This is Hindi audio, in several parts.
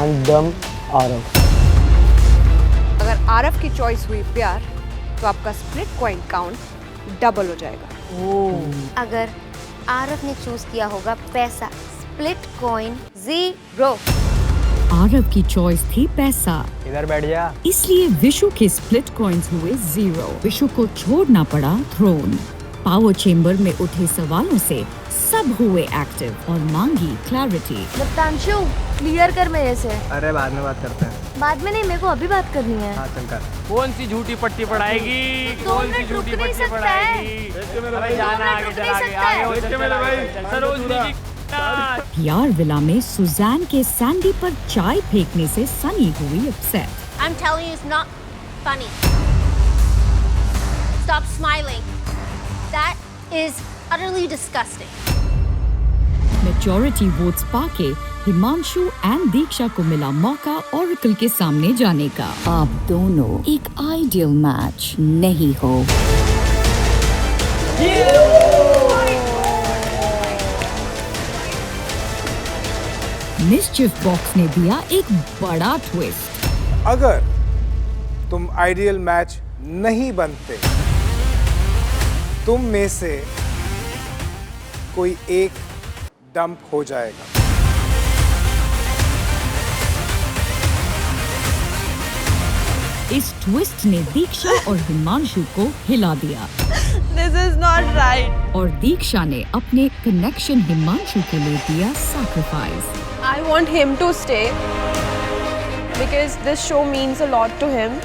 एंड डम आरव। अगर आरव की चॉइस हुई प्यार तो आपका स्प्लिट कॉइन काउंट डबल हो जाएगा। अगर आरव ने चूज किया होगा पैसा, स्प्लिट कॉइन 0। आरव की चॉइस थी पैसा, इधर बैठ जा। इसलिए विशु के स्प्लिट कॉइन्स हुए 0। विशु को छोड़ना पड़ा थ्रोन। पावर चेंबर में उठे सवालों से सब हुए एक्टिव और मांगी क्लैरिटी। दत्तांशु, क्लियर कर मेरे से। अरे बाद में बात करते हैं। बाद में नहीं, मेरे को अभी बात करनी है। हाँ चल कर। कौन सी झूठी पट्टी पढ़ाएगी? कौन सी झूठी पट्टी पढ़ाएगी? अरे जाना आगे, चला आगे, आगे सरोजनी की प्यार विला में सुजैन के सैंडी पर चाय फेंकने से सनी हुई upset. I'm telling you it's not funny. Stop smiling. That is utterly disgusting. Majority votes पाके हिमांशु एंड दीक्षा को मिला मौका ऑरेकल के सामने जाने का। आप दोनों एक आइडियल मैच नहीं हो। मिस्चिफ बॉक्स ने दिया एक बड़ा ट्विस्ट। अगर तुम आइडियल मैच नहीं बनते, तुम में से कोई एक डंप हो जाएगा। इस ट्विस्ट ने दीक्षा और हिमांशु को हिला दिया। This is not right. और दीक्षा ने अपने कनेक्शन हिमांशु के लिए दिया sacrifice. I want him to stay because this show means a lot to him.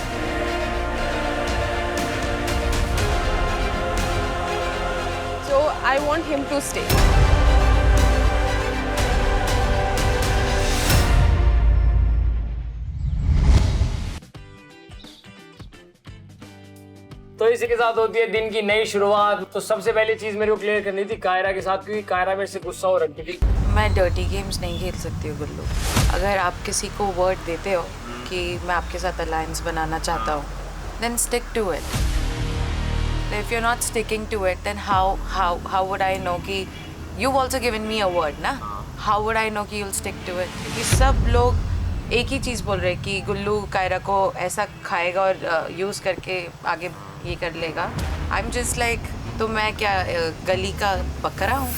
So I want him to stay. तो इसी के साथ होती है दिन की नई शुरुआत। तो सबसे पहली चीज मेरे को क्लियर करनी थी कायरा के साथ, क्योंकि कायरा मेरे से गुस्सा हो रखी थी। मैं डर्टी गेम्स नहीं खेल सकती हूँ गुल्लू। अगर आप किसी को वर्ड देते हो कि मैं आपके साथ अलायंस बनाना चाहता हूँ, then stick to it. If you're not sticking to it, then how would I know कि you've also given me a word ना? How would I know कि you'll stick to it? क्योंकि सब लोग एक ही चीज़ बोल रहे हैं कि गुल्लू कायरा को ऐसा खाएगा और यूज़ करके आगे ये कर लेगा। I'm just like, तो मैं क्या गली का बकरा हूँ?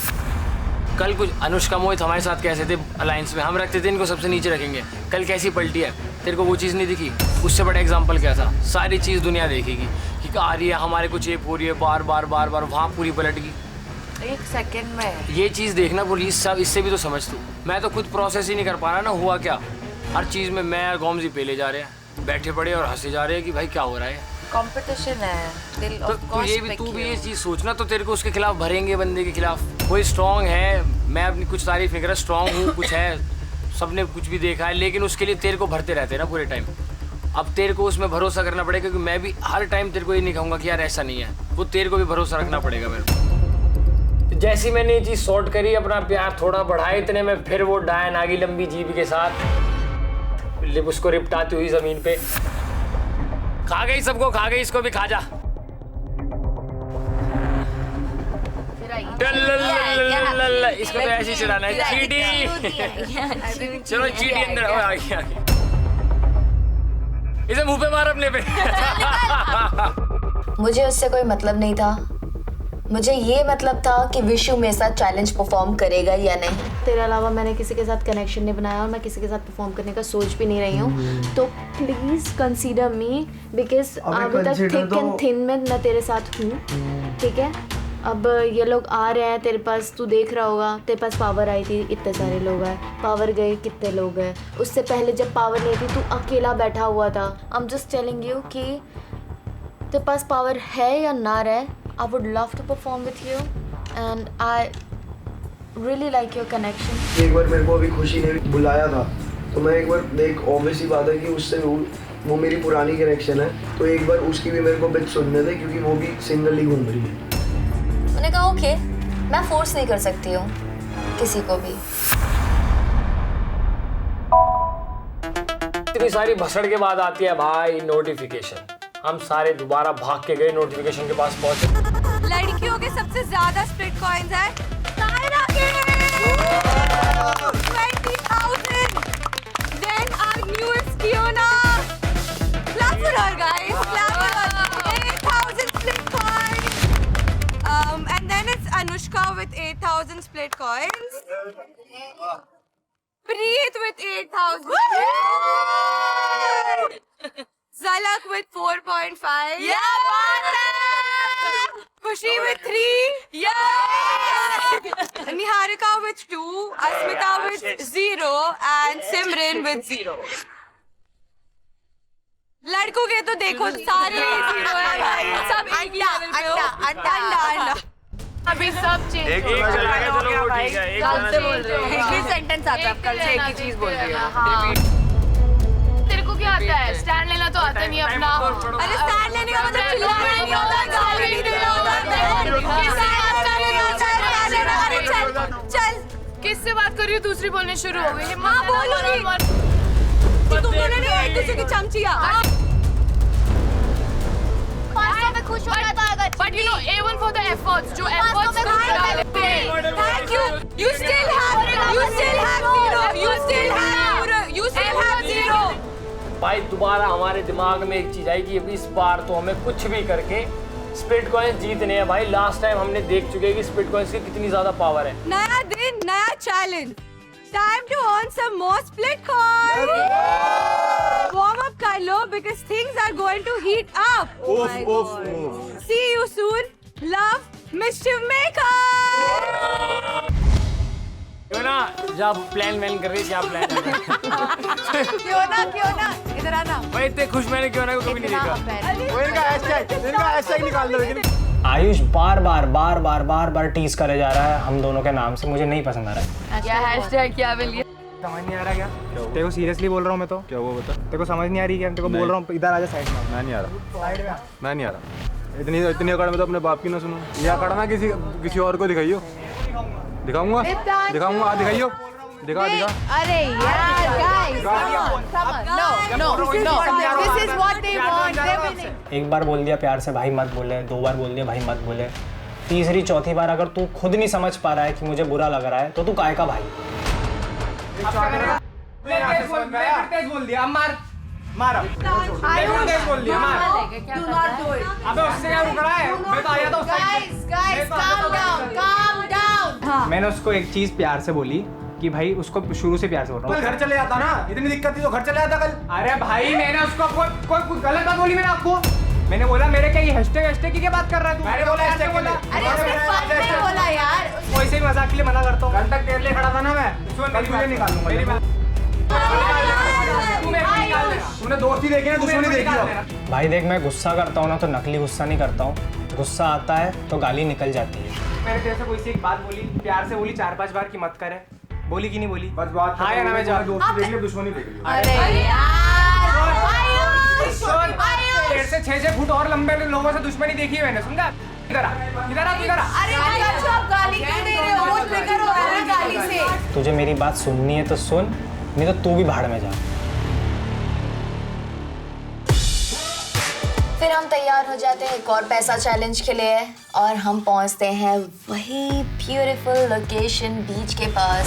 कल कुछ अनुष्का मोहित हमारे साथ कैसे थे अलायंस में, हम रखते थे इनको सबसे नीचे रखेंगे। कल कैसी पलटी है, तेरे को वो चीज़ नहीं दिखी? उससे बड़ा एग्जाम्पल क्या था? सारी चीज़ दुनिया देखेगी कि आ रही है हमारे कुछ ये हो रही है, बार बार वहाँ पूरी पलट गई। एक सेकंड में ये चीज़ देखना पुलिस सब, इससे भी तो समझ तू। मैं तो खुद प्रोसेस ही नहीं कर पा रहा ना, हुआ क्या। हर चीज़ में मैं और गोमजी पेले जा रहे हैं, बैठे पड़े और हंसे जा रहे हैं कि भाई क्या हो रहा है। कंपटीशन है दिल। तो तू भी ये चीज़ सोचना, तो तेरे को उसके खिलाफ भरेंगे बंदे के खिलाफ। कोई स्ट्रांग है, मैं अपनी कुछ तारीफ नहीं कर रहा, स्ट्रांग हूँ, कुछ है, सबने कुछ भी देखा है, लेकिन उसके लिए तेरे को भरते रहते हैं ना पूरे टाइम। अब तेरे को उसमें भरोसा करना पड़ेगा, क्योंकि मैं भी हर टाइम तेरे को ये नहीं कहूँगा कि यार ऐसा नहीं है, वो तेरे को भी भरोसा रखना पड़ेगा मेरे को। जैसी मैंने ये चीज़ सॉर्ट करी, अपना प्यार थोड़ा बढ़ाए, इतने में फिर वो डायन आ गई लंबी जीभ के साथ, उसको रिपटाती हुई ज़मीन पे। खा गई सबको, खा गई, इसको भी खा जा। इसको तो ऐसे ही चढ़ाना है। चीटी, चलो चीटी अंदर आ गया। इसे मुंह पे मार अपने पे। मुझे उससे कोई मतलब नहीं था, मुझे ये मतलब था कि विशु मेरे साथ चैलेंज परफॉर्म करेगा या नहीं। तेरे अलावा मैंने किसी के साथ कनेक्शन नहीं बनाया और मैं किसी के साथ परफॉर्म करने का सोच भी नहीं रही हूँ। तो प्लीज कंसीडर मी, बिकॉज अभी तक थिक एंड थिन में मैं तेरे साथ हूँ, ठीक है। अब ये लोग आ रहे हैं तेरे पास, तू देख रहा होगा, तेरे पास पावर आई थी, इतने सारे लोग आए, पावर गए, कितने लोग हैं। उससे पहले जब पावर नहीं थी, तू अकेला बैठा हुआ था। I am just telling you कि तेरे पास पावर है या ना रहे, I would love to perform with you and I really like your connection. एक बार मेरे को अभी खुशी ने बुलाया था, तो मैं एक बार देख, ऑब्वियस ही बात है कि उससे वो मेरी पुरानी कनेक्शन है, तो एक बार उसकी भी मेरे को बिट सुनने दे, क्योंकि वो भी सिंगल ही घूम रही है। मैंने कहा ओके, मैं फोर्स नहीं कर सकती हूँ किसी को भी। इतनी सारी भसड़ के बाद आती है भाई नोटिफिकेशन। हम सारे दोबारा भाग के गए, नोटिफिकेशन के पास पहुंचे। लड़कियों के सबसे ज्यादा स्प्लिट कॉइन्स है कायरा के 20,000। Then new is Kiona. Clap for her, guys. Clap for her. 8,000 split coins. And then it's Anushka with 8,000 split coins. Preet with 8,000. Zalak with 4.5. Yeah, Khushi with 3. Yeah. Niharika with 2. Asmita with 0. And Simran with 0. लड़कों के तो देखो सारे 0 है भाई, सब एक ही लेवल पे हो। अंडा अभी सब चेंज एक चला गया, चलो वो ठीक है। एक कल से बोल रहे हो, एक ही सेंटेंस आता है, कल से एक ही चीज बोल रही हो। तेरे को क्या आता है? स्टैंड लेना तो आता नहीं अपना। अरे स्टैंड लेने का मतलब चिल्लाना नहीं होता, गाली नहीं देना होता। अरे चल किससे बात कर रही हो? दूसरी बोलने शुरू हो गई। हाँ बोलूंगी। तुम दोनों ने एक दूसरे की चमचिया। मैं खुश हो रहा था अगर But you know, A1 for the efforts. जो efforts तुम डालते हैं। Thank you. You still have 0. भाई दोबारा हमारे दिमाग में एक चीज आई कि इस बार तो हमें कुछ भी करके स्प्लिट कॉइन्स जीतने हैं भाई। लास्ट टाइम हमने देख चुके हैं कि स्प्लिट कॉइन्स की कितनी ज्यादा पावर है। नया दिन, नया challenge. Time to earn some more split coins. Warm up कर लो because things are going to heat up. Oh my God. See you soon. Love, Mischief Maker. क्यों ना जब प्लान वैन कर रही क्या प्लान कर रही क्यों ना इधर आना। भाई इतने खुश मैंने क्यों ना को कभी नहीं देखा। इनका हैशटैग निकाल दो। लेकिन आयुष बार बार टीज करे जा रहा है हम दोनों के नाम से, मुझे नहीं पसंद आ रहा है। क्या हैशटैग क्या बोलिए? समझ नहीं आ रहा क्या? तेरे को सीरियसली बोल रहा हूँ मैं तो। क्या वो बता? तेरे को समझ नहीं आ रही क्या? तेरे को बोल रहा हूँ इधर आजा साइड में। मैं नहीं आ रहा, साइड में मैं नहीं आ रहा। इतनी अकड़ में तो अपने बाप की ना सुनो। ये अकड़ ना किसी और को दिखाइयो। दिखाऊंगा दिखाइयो। दिखा अरे यार guys, no, this is what they want. एक बार बोल दिया प्यार से भाई मत बोले, 2 बार बोल दिया भाई मत बोले, तीसरी चौथी बार अगर तू खुद नहीं समझ पा रहा है कि मुझे बुरा लग रहा है तो तू काय का भाई? तेज बोल दिया, मार तेज बोल दिया, मार। अबे उससे क्या रुक रहा है? मैं तो आया था उस साइड से। Guys, calm down. मैंने उसको एक चीज प्यार से बोली कि भाई उसको शुरू से प्यार से बोल रहा हूँ। घर चले जाता ना, इतनी दिक्कत थी तो घर चले जाता कल। अरे भाई मैंने उसको कोई गलत बात बोली मैंने आपको? मैंने बोला मेरे क्या ये हैशटैग की क्या बात कर रहा है तू? मैंने बोला हैशटैग बोला। अरे उसने फन में बोला यार। वैसे ही मजाक के लिए मना करता हूँ। कल तक तेरे लिए खड़ा था ना मैं। कल तुझे निकालूंगा। मेरी बात तूने दोस्ती देखी ना, दुश्मनी देखी। भाई देख मैं गुस्सा करता हूँ ना तो नकली गुस्सा नहीं करता हूँ, गुस्सा आता है तो गाली निकल जाती है। मैंने तेरे से कोई सी एक बात बोली, प्यार से बोली 4-5 बार कि मत करे, बोली कि नहीं बोली? बस बात हाँ या ना मैं जा दोस्ती देख ले, दुश्मनी देख ले। अरे यार तेरे से 6-6 फुट और लंबे लोगों से दुश्मनी देखी है मैंने, सुनगा? इधर आ। अरे आप गाली क्यों दे रहे हो? वो ट्रिगर हो रहा है गाली से। तुझे मेरी बात सुननी है तो सुन, नहीं तो तू भी भाड़ में जा। फिर हम तैयार हो जाते हैं एक और पैसा चैलेंज के लिए और हम पहुंचते हैं वही ब्यूटीफुल लोकेशन बीच के पास।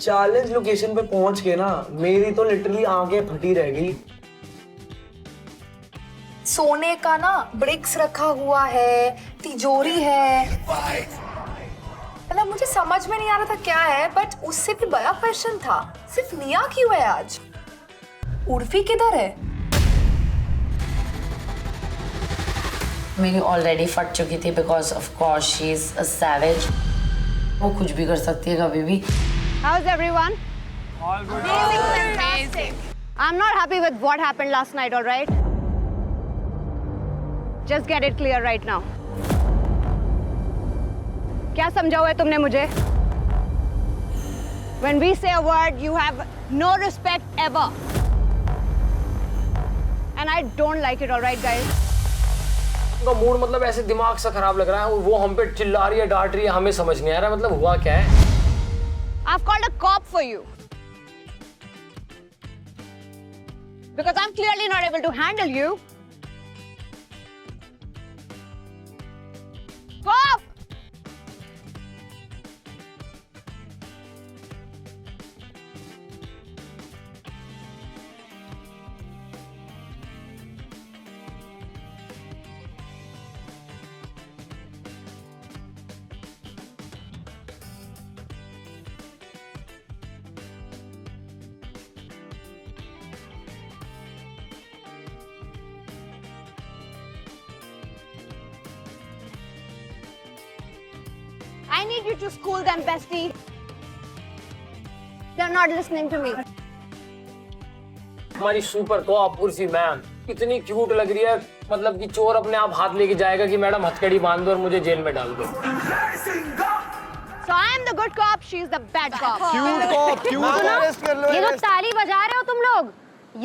चैलेंज लोकेशन पे पहुंच के ना मेरी तो लिटरली आंखें फटी रह गई। सोने का ना ब्रिक्स रखा हुआ है, तिजोरी है, मतलब मुझे समझ में नहीं आ रहा था क्या है, बट उससे भी बड़ा क्वेश्चन था सिर्फ निया क्यों है आज? उर्फी किधर है? मेरी ऑलरेडी फट चुकी थी because of course she is a savage. वो कुछ भी कर सकती है कभी भी। How's everyone? All good. Amazing. I'm not happy with what happened last night, all right? Just get it clear right now. क्या समझा हुआ है तुमने मुझे? When we say a word, you have no respect ever. And I don't like it, all right, guys? उनका मूड मतलब ऐसे दिमाग सा खराब लग रहा है, वो हम पे चिल्ला रही है, डांट रही है, हमें समझ नहीं आ रहा मतलब हुआ क्या है। I've called a cop for you. because I'm clearly not able to handle you. Stop! I need you to school them, bestie. They're not listening to me. हमारी सुपर कॉप उर्सी मैम इतनी क्यूट लग रही है, मतलब कि चोर अपने आप हाथ लेके जाएगा कि मैडम हथकड़ी बांध दो और मुझे जेल में डाल दो। So I am the good cop, she's the bad cop. Cute cop, cute. ये जो ताली बजा रहे हो तुम लोग,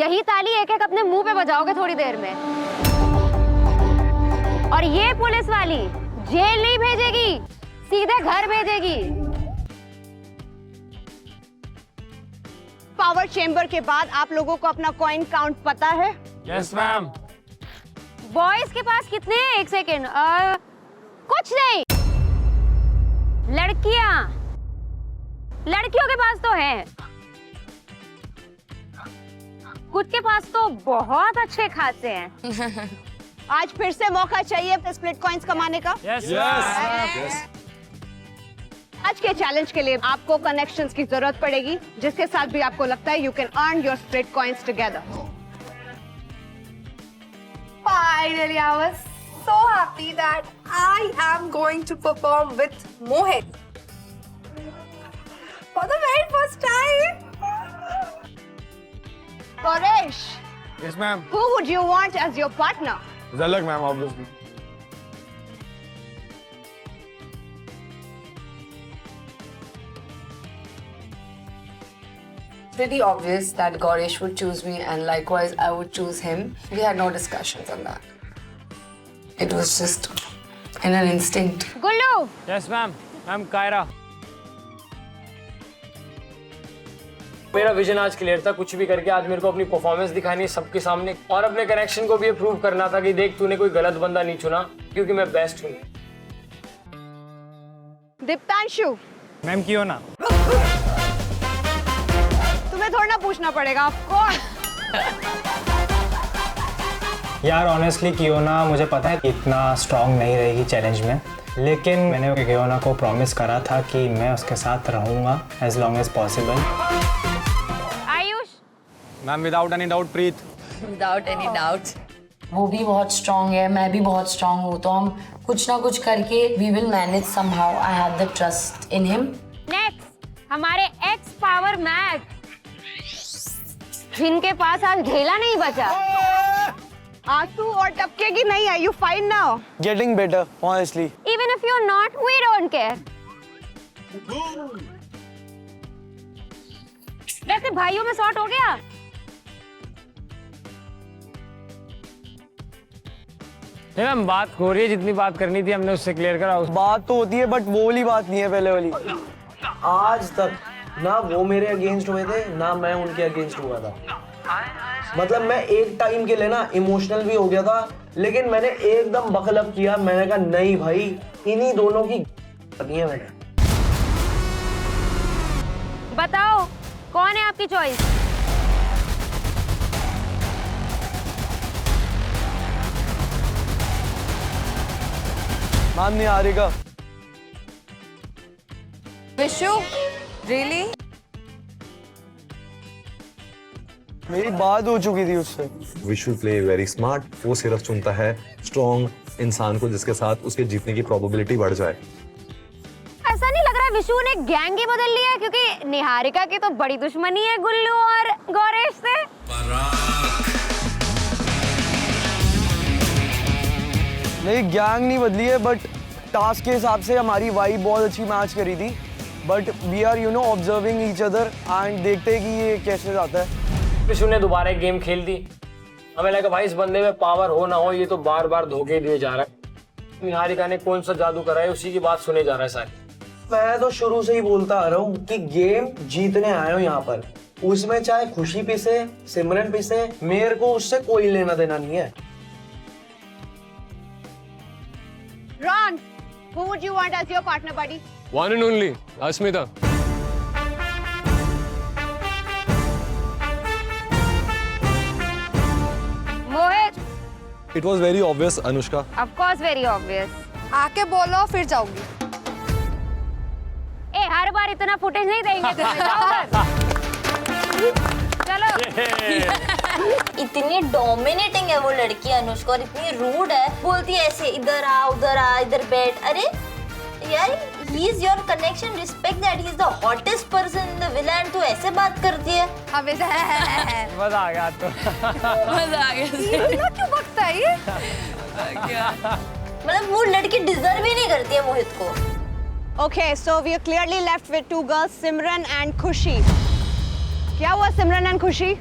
यही ताली एक एक अपने मुंह पे बजाओगे थोड़ी देर में। और ये पुलिस वाली जेल नहीं भेजेगी, सीधे घर भेजेगी। पावर चेंबर के बाद आप लोगों को अपना कॉइन काउंट पता है? Yes ma'am. बॉयज के पास कितने हैं? एक सेकेंड, कुछ नहीं। लड़कियों के पास तो है, कुछ के पास तो बहुत अच्छे खासे हैं। आज फिर से मौका चाहिए स्प्लिट कॉइंस कमाने का? यस। आज के चैलेंज के लिए आपको कनेक्शंस की जरूरत पड़ेगी, जिसके साथ भी आपको लगता है you can earn your split coins together. Finally, I was so happy that I am going to perform with Mohit for the very first time. Paresh, Yes, ma'am. who would you want as your partner? Zalak, ma'am, obviously. Pretty obvious that Gaurish would choose me, and likewise I would choose him. We had no discussions on that. It was just in an instinct. Gullu, yes ma'am. Ma'am Kaira, मेरा विजन आज क्लियर था। कुछ भी करके आज मेरे को अपनी परफॉर्मेंस दिखानी है सबके सामने, और अपने कनेक्शन को भी ये प्रूव करना था कि देख तूने कोई गलत बंदा नहीं चुना, क्योंकि मैं बेस्ट हूँ। दीप्तांशु, मैम क्यों ना? तुम्हें थोड़ा ना पूछना पड़ेगा, ऑफ कोर्स। यार ऑनेस्टली कियोना मुझे पता है इतना स्ट्रांग नहीं रहेगी चैलेंज में, लेकिन मैंने कियोना को प्रॉमिस करा था कि मैं उसके साथ रहूँगा as long as possible. Ayush, ma'am without any doubt Preet. Without any doubt. वो भी बहुत स्ट्रांग है, मैं भी बहुत स्ट्रांग हूँ, तो हम कुछ ना कुछ करके we will manage somehow. I have the trust in him. Next हमारे एक्स पावर मैग, जिनके पास आज ढेला नहीं बचा। आंसू और टपकेगी नहीं है, you fine now. Getting better, honestly. Even if you're not, we don't care. वैसे भाइयों में सॉर्ट हो गया? मैम बात हो रही है, जितनी बात करनी थी हमने उससे क्लियर करा। बात तो होती है बट वो वाली बात नहीं है पहले वाली। आज तक ना वो मेरे अगेंस्ट हुए थे ना मैं उनके अगेंस्ट हुआ था। मतलब मैं एक टाइम के लिए ना इमोशनल भी हो गया था, लेकिन मैंने एकदम बकलब किया। मैंने कहा नहीं भाई, इन्हीं दोनों की है। मैंने बताओ कौन है आपकी चॉइस? मैम नहीं हारेगा। Vishu, really? मेरी बात हो चुकी थी उससे। Vishu play very smart. वो सिर्फ चुनता है स्ट्रॉन्ग इंसान को जिसके साथ उसके जीतने की प्रोबेबिलिटी बढ़ जाए। ऐसा नहीं लग रहा है विशु ने गैंग ही बदल लिया है, क्योंकि निहारिका की तो बड़ी दुश्मनी है गुल्लू और गौरेश से। नहीं गैंग नहीं बदली है, बट टास्क के हिसाब से हमारी वाइब बहुत अच्छी मैच करी थी। But we are observing each other and देखते हैं कि ये कैसे जाता है। विशु ने दोबारा एक गेम खेल दी। हमें लगा भाई इस बंदे में पावर हो ना हो, ये तो बार बार धोखे दिए जा रहा है। निहारिका ने कौन सा जादू करा है, उसी की बात सुने जा रहा है सारी। मैं तो शुरू से ही बोलता आ रहा हूँ कि गेम जीतने आए हो यहाँ पर, उसमें चाहे खुशी पिसे, सिमरन पिसे, मेरे को उससे कोई लेना देना नहीं है। Ron, who would you want as your partner, buddy? One and only, Asmita. Mohit, It was very obvious, Anushka. of course very obvious. आके बोलो फिर जाऊंगी। ए हर बार इतना फुटेज नहीं देंगे तुम्हें, जाओ उधर। चलो। इतनी डोमिनेटिंग है वो लड़की अनुष्का और इतनी रूड है, बोलती है ऐसे इधर आ इधर बैठ। अरे यार, he is your connection, respect that, he is the hottest person in the villa and तू ऐसे बात करती है। हमें मजा आ गया तो। मजा आ गया। इतना क्यों बकता है ये? मतलब वो लड़की डिजर्व ही नहीं करती है मोहित को। Okay, so we are clearly left with two girls, Simran and Khushi. क्या हुआ सिमरन एंड खुशी?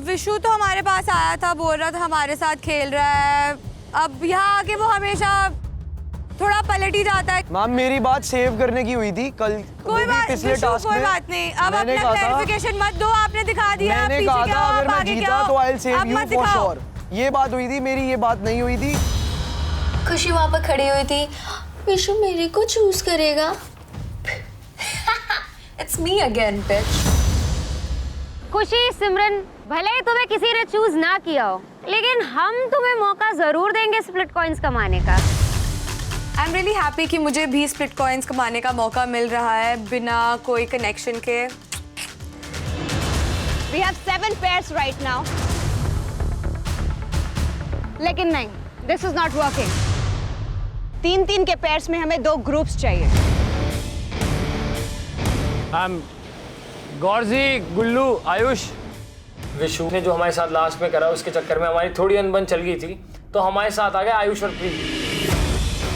विशु तो हमारे पास आया था, बोल रहा था हमारे साथ खेल रहा है। अब यहाँ आके वो हमेशा थोड़ा पलट ही जाता है। मैम मेरी बात सेव करने की हुई थी कल, कोई बात पिछले टास्क में। कोई बात नहीं, अब अपना क्लैरिफिकेशन मत दो, आपने दिखा दिया। मैंने कहा था अगर मैं जीता तो I will save you for sure. ये बात हुई थी मेरी, ये बात नहीं हुई थी। खुशी वहां पर खड़ी हुई थी, विशु मेरे को चूज करेगा। इट्स मी अगेन बिच। खुशी, सिमरन, भले ही तुम्हें किसी ने चूज ना किया हो, लेकिन हम तुम्हें मौका जरूर देंगे स्प्लिट कॉइंस कमाने का। आई एम रियली हैप्पी कि मुझे भी स्प्लिट कॉइंस कमाने का मौका मिल रहा है बिना कोई कनेक्शन के। We have 7 pairs right now. लेकिन नहीं, this is not working. 3-3 के पेयर्स में हमें 2 ग्रुप्स चाहिए। गौरजी, गुल्लू, आयुष, विशु ने जो हमारे साथ लास्ट में करा उसके चक्कर में हमारी थोड़ी अनबन चल गई थी, तो हमारे साथ आ गए आयुष और प्रीति।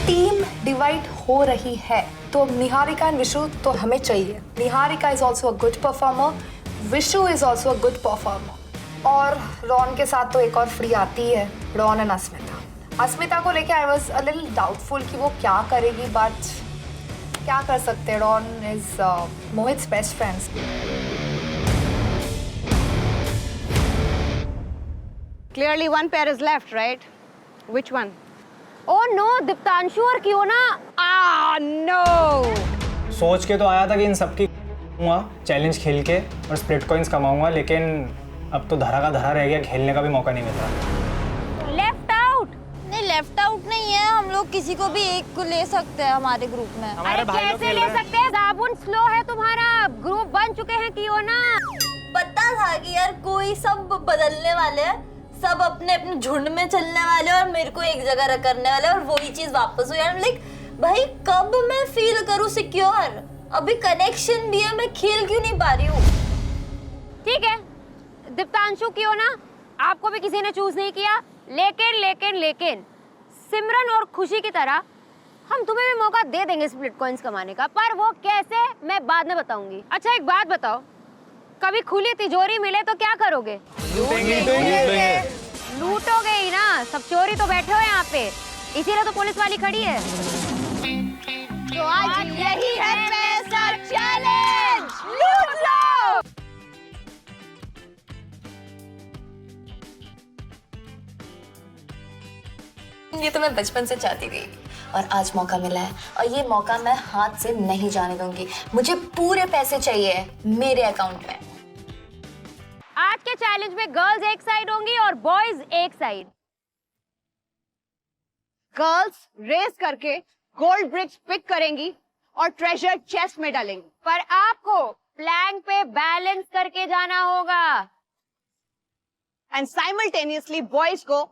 टीम डिवाइड हो रही है तो निहारिका एंड विशु तो हमें चाहिए। Niharika is also a good performer, Vishu is also a good performer, और रॉन के साथ तो एक और फ्री आती है, रॉन एंड अस्मिता। अस्मिता को लेके I was a little doubtful कि वो क्या करेगी, बट क्या कर सकते हैं, Ron is Mohit's best friends. Clearly one pair is left, right? Which one? Oh no, Diptanshu और कियोना। No! सोच के तो आया था कि इन सबकी चैलेंज खेल के और स्प्लिट कॉइंस कमाऊंगा, लेकिन अब तो धरा का धरा रह गया, खेलने का भी मौका नहीं मिला। Left out? नहीं, लेफ्ट आउट नहीं है, हम लोग किसी को भी एक को ले सकते हैं हमारे ग्रुप में। अरे कैसे ले सकते हैं? साबुन स्लो है तुम्हारा, ग्रुप बन चुके हैं कियोना। पता था कि यार कोई सब बदलने वाले हैं, सब अपने अपने झुंड में चलने वाले और मेरे को एक जगह करने वाले, और वही चीज वापस हुई। यार लाइक भाई कब मैं फील करूं सिक्योर? अभी कनेक्शन भी है, मैं खेल क्यों नहीं पा रही हूँ? ठीक है दीप्तांशु, कियोना, आपको भी किसी ने चूज नहीं किया, लेकिन सिमरन और खुशी की तरह हम तुम्हें भी मौका दे देंगे स्प्लिट कॉइंस कमाने का, पर वो कैसे मैं बाद में बताऊंगी। अच्छा एक बात बताओ, कभी खुली तिजोरी मिले तो क्या करोगे? लूटोगे ही ना, सब चोरी तो बैठे हो यहाँ पे, इसीलिए तो पुलिस वाली खड़ी है। तो आज यही है पैसा चैलेंज, लूट लो। ये तो मैं बचपन से चाहती थी और आज मौका मिला है, और ये मौका मैं हाथ से नहीं जाने दूंगी। मुझे पूरे पैसे चाहिए मेरे अकाउंट में। आज के चैलेंज में गर्ल्स एक साइड होंगी और बॉयज एक साइड। गर्ल्स रेस करके गोल्ड ब्रिक्स पिक करेंगी और ट्रेजर चेस्ट में डालेंगी, पर आपको प्लैंक पे बैलेंस करके जाना होगा। एंड साइमल्टेनियसली बॉयज को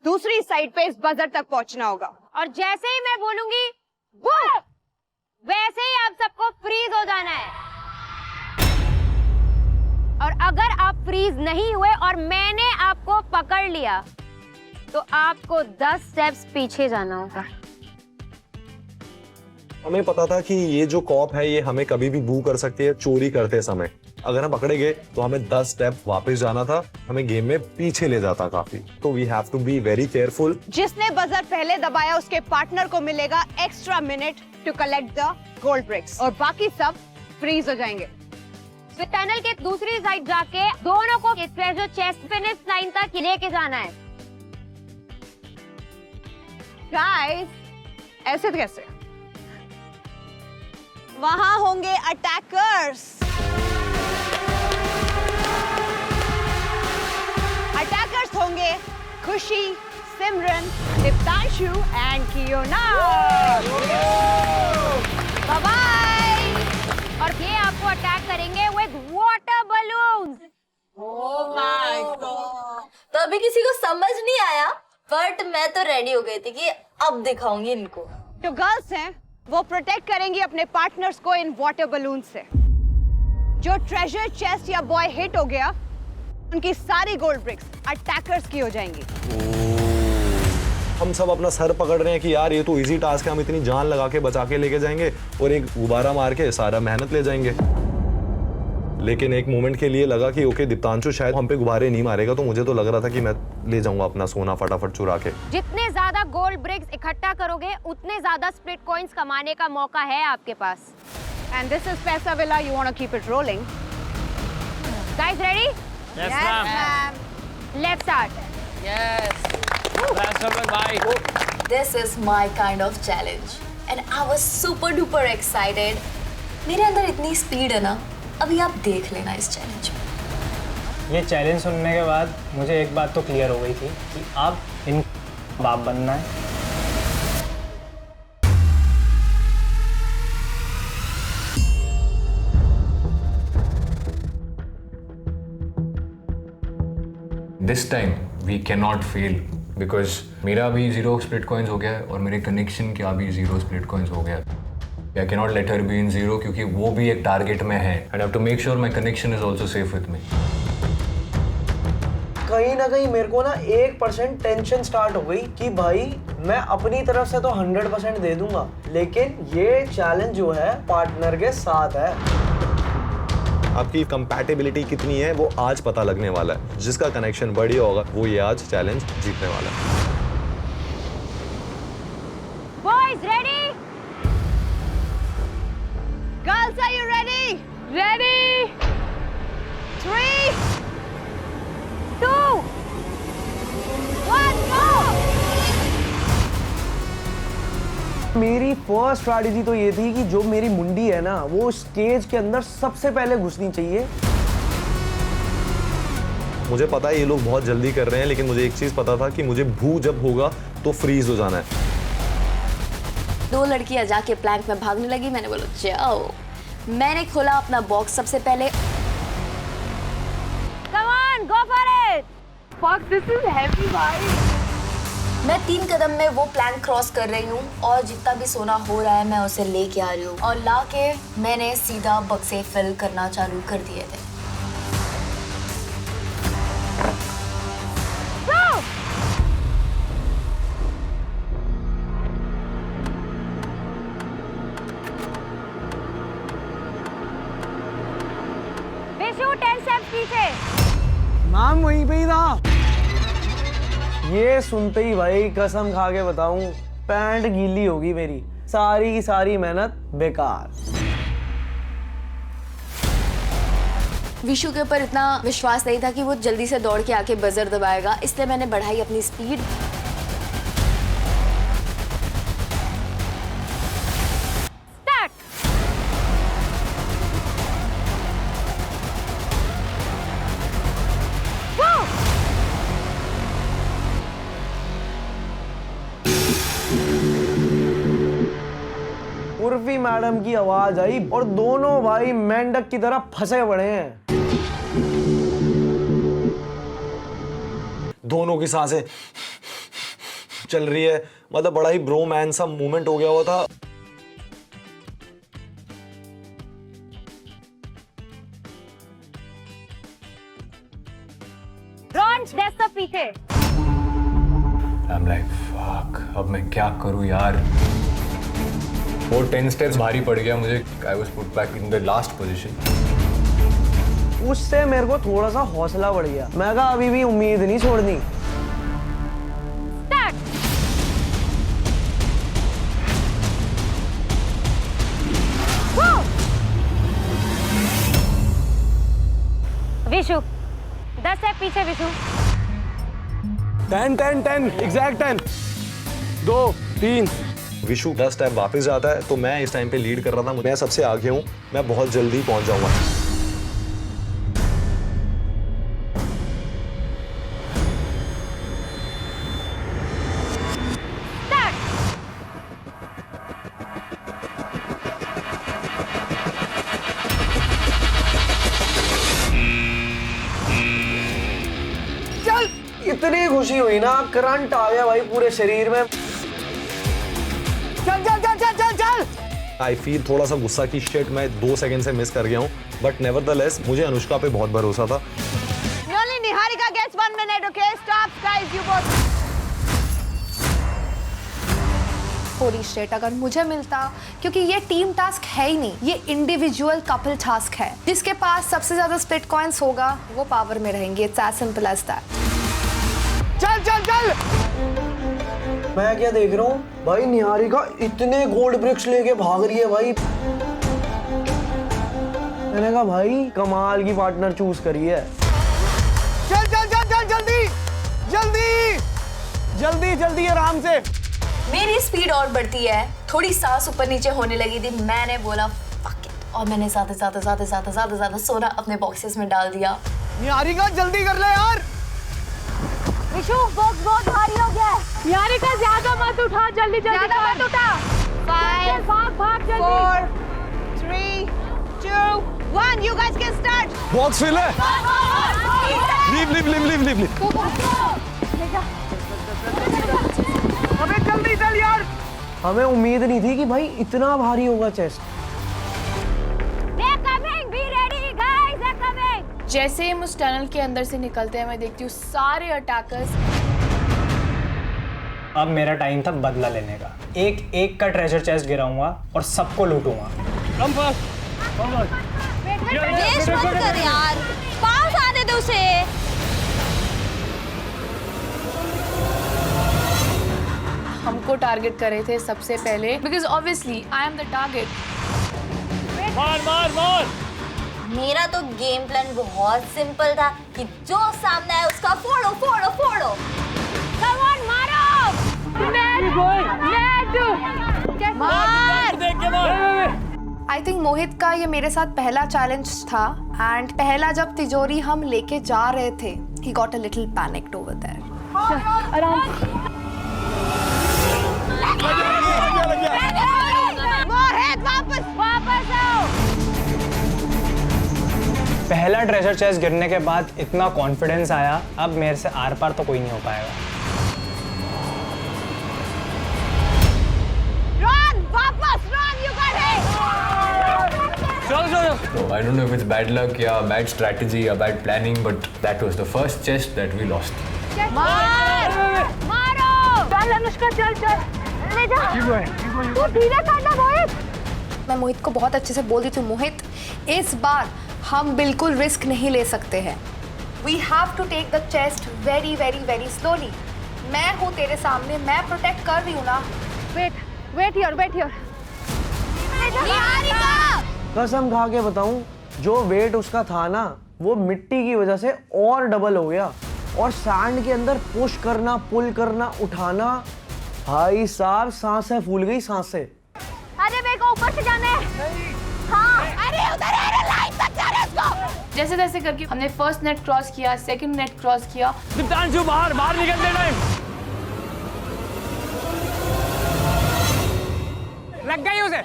दूसरी साइड पे इस बजर तक पहुंचना होगा। और जैसे ही मैं बोलूंगी वो, वैसे ही आप सबको फ्रीज हो जाना है। और अगर आप फ्रीज नहीं हुए और मैंने आपको पकड़ लिया तो आपको 10 स्टेप्स पीछे जाना होगा। हमें पता था कि ये जो कॉप है ये हमें कभी भी बू कर सकती है चोरी करते समय। अगर हम पकड़े गए तो हमें 10 स्टेप वापस जाना था, हमें गेम में पीछे ले जाता काफी। तो we have to be very careful. जिसने बजर पहले दबाया उसके पार्टनर को मिलेगा extra minute to collect the gold bricks, और बाकी सब फ्रीज हो जाएंगे। टनल के दूसरी साइड जाके दोनों को ट्रेजर चेस्ट फिनिश लाइन तक लेके जाना है। गाइस, ऐसे कैसे? वहां होंगे अटैकर्स। अटैकर्स होंगे Khushi, Simran, Diptanshu and Kiona. Bye bye. और ये आपको अटैक करेंगे with water balloons. Oh my god. तो अभी किसी को समझ नहीं आया, बट मैं तो रेडी हो गई थी कि अब दिखाऊंगी इनको। जो गर्ल्स हैं वो प्रोटेक्ट करेंगी अपने पार्टनर्स को इन वाटर बलून से। जो ट्रेजर चेस्ट या बॉय हिट हो गया, उनकी सारी गोल्ड ब्रिक्स अटैकर्स की हो जाएंगी। हम सब अपना सर पकड़ रहे हैं कि यार ये तो इजी टास्क है, हम इतनी जान लगा के बचा के लेके जाएंगे और एक गुब्बारा मार के सारा मेहनत ले जाएंगे। लेकिन एक मोमेंट के लिए लगा कि ओके दीप्तांशु शायद हम पे गुब्बारे नहीं मारेगा, तो मुझे तो लग रहा था कि मैं ले जाऊंगा अपना सोना फटाफट चुरा के। जितने ज्यादा गोल्ड ब्रिक्स इकट्ठा करोगे उतने ज्यादा स्प्लिट कॉइंस कमाने का मौका है आपके पास। एंड दिस इज पैसा villa, you want to keep it rolling. Guys ready? Yes, ma'am. Let's start. Yes. Best of luck, bye. This is my kind of challenge and I was super duper excited. मेरे अंदर इतनी स्पीड है ना, अभी आप देख लेना इस चैलेंज में। ये चैलेंज सुनने के बाद मुझे एक बात तो क्लियर हो गई थी कि अब इन बाप बनना है। This time we cannot fail because मेरा भी 0 split coins हो गया है और मेरे कनेक्शन का भी 0 split coins हो गया है। I cannot let her be in 0 क्योंकि वो भी एक टारगेट में है and I have to make sure my connection is also safe with me. कहीं ना कहीं मेरे को ना 1% टेंशन स्टार्ट हो गई कि भाई मैं अपनी तरफ से तो 100% दे दूंगा, लेकिन ये चैलेंज जो है पार्टनर के साथ है। आपकी कंपैटिबिलिटी कितनी है वो आज पता लगने वाला है। जिसका कनेक्शन बढ़िया होगा वो ये आज चैलेंज जीतने वाला है। Boys ready? Girls, are you ready? Ready? 3, 2, 1, go! मेरी फर्स्ट स्ट्रैटेजी तो ये थी कि जो मेरी मुंडी है ना वो स्टेज के अंदर सबसे पहले घुसनी चाहिए। मुझे पता है ये लोग बहुत जल्दी कर रहे हैं, लेकिन मुझे एक चीज पता था कि मुझे भू जब होगा तो फ्रीज हो जाना है। 2 लड़कियां जाके प्लैंक में भागने लगी, मैंने बोला जाओ। मैंने खोला अपना बॉक्स सबसे पहले। Come on, go for it! fuck, this is heavy, भाई। मैं 3 कदम में वो प्लैंक क्रॉस कर रही हूँ और जितना भी सोना हो रहा है मैं उसे लेके आ रही हूँ और लाके मैंने सीधा बक्से फिल करना चालू कर दिए थे। विशु 10 स्टेप्स पीछे। नाम वहीं पे ही था। ये सुनते ही भाई कसम खा के बताऊं पैंट गीली होगी मेरी, सारी की सारी मेहनत बेकार। विशु के ऊपर इतना विश्वास नहीं था कि वो जल्दी से दौड़ के आके बजर दबाएगा, इसलिए मैंने बढ़ाई अपनी स्पीड। उर्फी मैडम की आवाज आई और दोनों भाई मेंढक की तरह फंसे पड़े हैं। दोनों की सांसें चल रही है, मतलब बड़ा ही ब्रोमैन सा मूवमेंट हो गया हुआ था। रॉन 10 स्टेप पीछे। I'm like fuck, अब मैं क्या करूँ यार। वो 10 स्टेप्स भारी पड़ गया मुझे। I was put back in the last position. उससे मेरे को थोड़ा सा हौसला बढ़ गया। मैं कहा अभी भी उम्मीद नहीं छोड़नी। विशु 10 स्टेप पीछे विशु 10 10 10 एग्जैक्ट 10 2 3 विशु 10 स्टेप वापस जाता है तो मैं इस टाइम पे लीड कर रहा था, मैं सबसे आगे हूँ, मैं बहुत जल्दी पहुंच जाऊंगा। इतनी खुशी हुई ना, करंट आ गया भाई पूरे शरीर में। चल चल चल चल चल चल। आई फील थोड़ा सा गुस्सा की शिट मैं 2 सेकंड से मिस कर गया हूँ, बट नेवरदलेस मुझे अनुष्का पे बहुत भरोसा था। Only Niharika gets 1 minute, okay? Stop, guys, you both. Holy shit, अगर मुझे मिलता, क्योंकि ये टीम टास्क है ही नहीं, ये इंडिविजुअल कपल टास्क है। जिसके पास सबसे ज्यादा स्प्लिट कॉइंस होगा वो पावर में रहेंगे। It's as simple as that. चल चल चल। मैं क्या देख रहा हूँ भाई, निहारिका इतने गोल्ड ब्रिक्स लेके भाग रही है भाई। मैंने कहा भाई कमाल की पार्टनर चूज करी है। चल चल चल चल जल्दी जल्दी जल्दी जल्दी आराम से। मेरी स्पीड और बढ़ती है, थोड़ी सांस ऊपर नीचे होने लगी थी, मैंने बोला फक इट, और मैंने ज्यादा सोना अपने बॉक्सेस में डाल दिया। निहारिका जल्दी कर ले यार। विशु बॉक्स बहुत भारी हो गया है। Niharika, ज्यादा मत उठा, जल्दी जल्दी ज्यादा मत उठा। 5 भाग जल्दी 4 3 2 1 you guys can start. Box fill है। लीव। अबे जल्दी चल यार। हमें उम्मीद नहीं थी कि भाई इतना भारी होगा chest. They're coming, be ready guys, they're coming. जैसे हम उस टनल के अंदर से निकलते हैं, मैं देखती हूँ सारे अटैकर्स। अब मेरा टाइम था बदला लेने का। एक एक का ट्रेजर चेस्ट गिराऊंगा और सबको लूटूंगा। वेस्ट मत कर यार, पास आने दो उसे। हमको टारगेट कर रहे थे सबसे पहले, because obviously I am the target. मार। मेरा तो गेम प्लान बहुत सिंपल था कि जो सामने है उसका फोड़ो। Come on, मारो। आई थिंक मोहित का ये मेरे साथ पहला चैलेंज था, एंड पहला जब तिजोरी हम लेके जा रहे थे, he got a little panicked over there. Mohit वापस आओ। पहला ट्रेजर चेस्ट गिरने के बाद इतना कॉन्फिडेंस आया, अब मेरे से आर पार तो कोई नहीं हो पाएगा। Run, वापस run, you got it. So I don't know if it's bad luck या bad strategy या bad planning, but that was the first chest that we lost. मारो। चल अनुष्का, चल ले जा। तू धीरे करना मोहित। मैं मोहित को बहुत अच्छे से बोल दी थी, मोहित इस बार हम बिल्कुल रिस्क नहीं ले सकते हैं। We have to take the chest very very very slowly. मैं हूँ तेरे सामने, मैं प्रोटेक्ट कर रही हूँ ना। Wait here. कसम खा के बताऊं, जो वेट उसका था ना, वो मिट्टी की वजह से और डबल हो गया। और सैंड के अंदर पुश करना, पुल करना, उठाना, भाई साहब सांसें फूल गई सांसें। अरे मेरे को ऊपर से जाना है। हाँ, अरे उधर है, लाइन तक जा रहे हैं उसको। जैसे तैसे करके हमने फर्स्ट नेट क्रॉस किया, सेकंड नेट क्रॉस किया। दीप्तांशु बाहर निकल देना। लग गई उसे।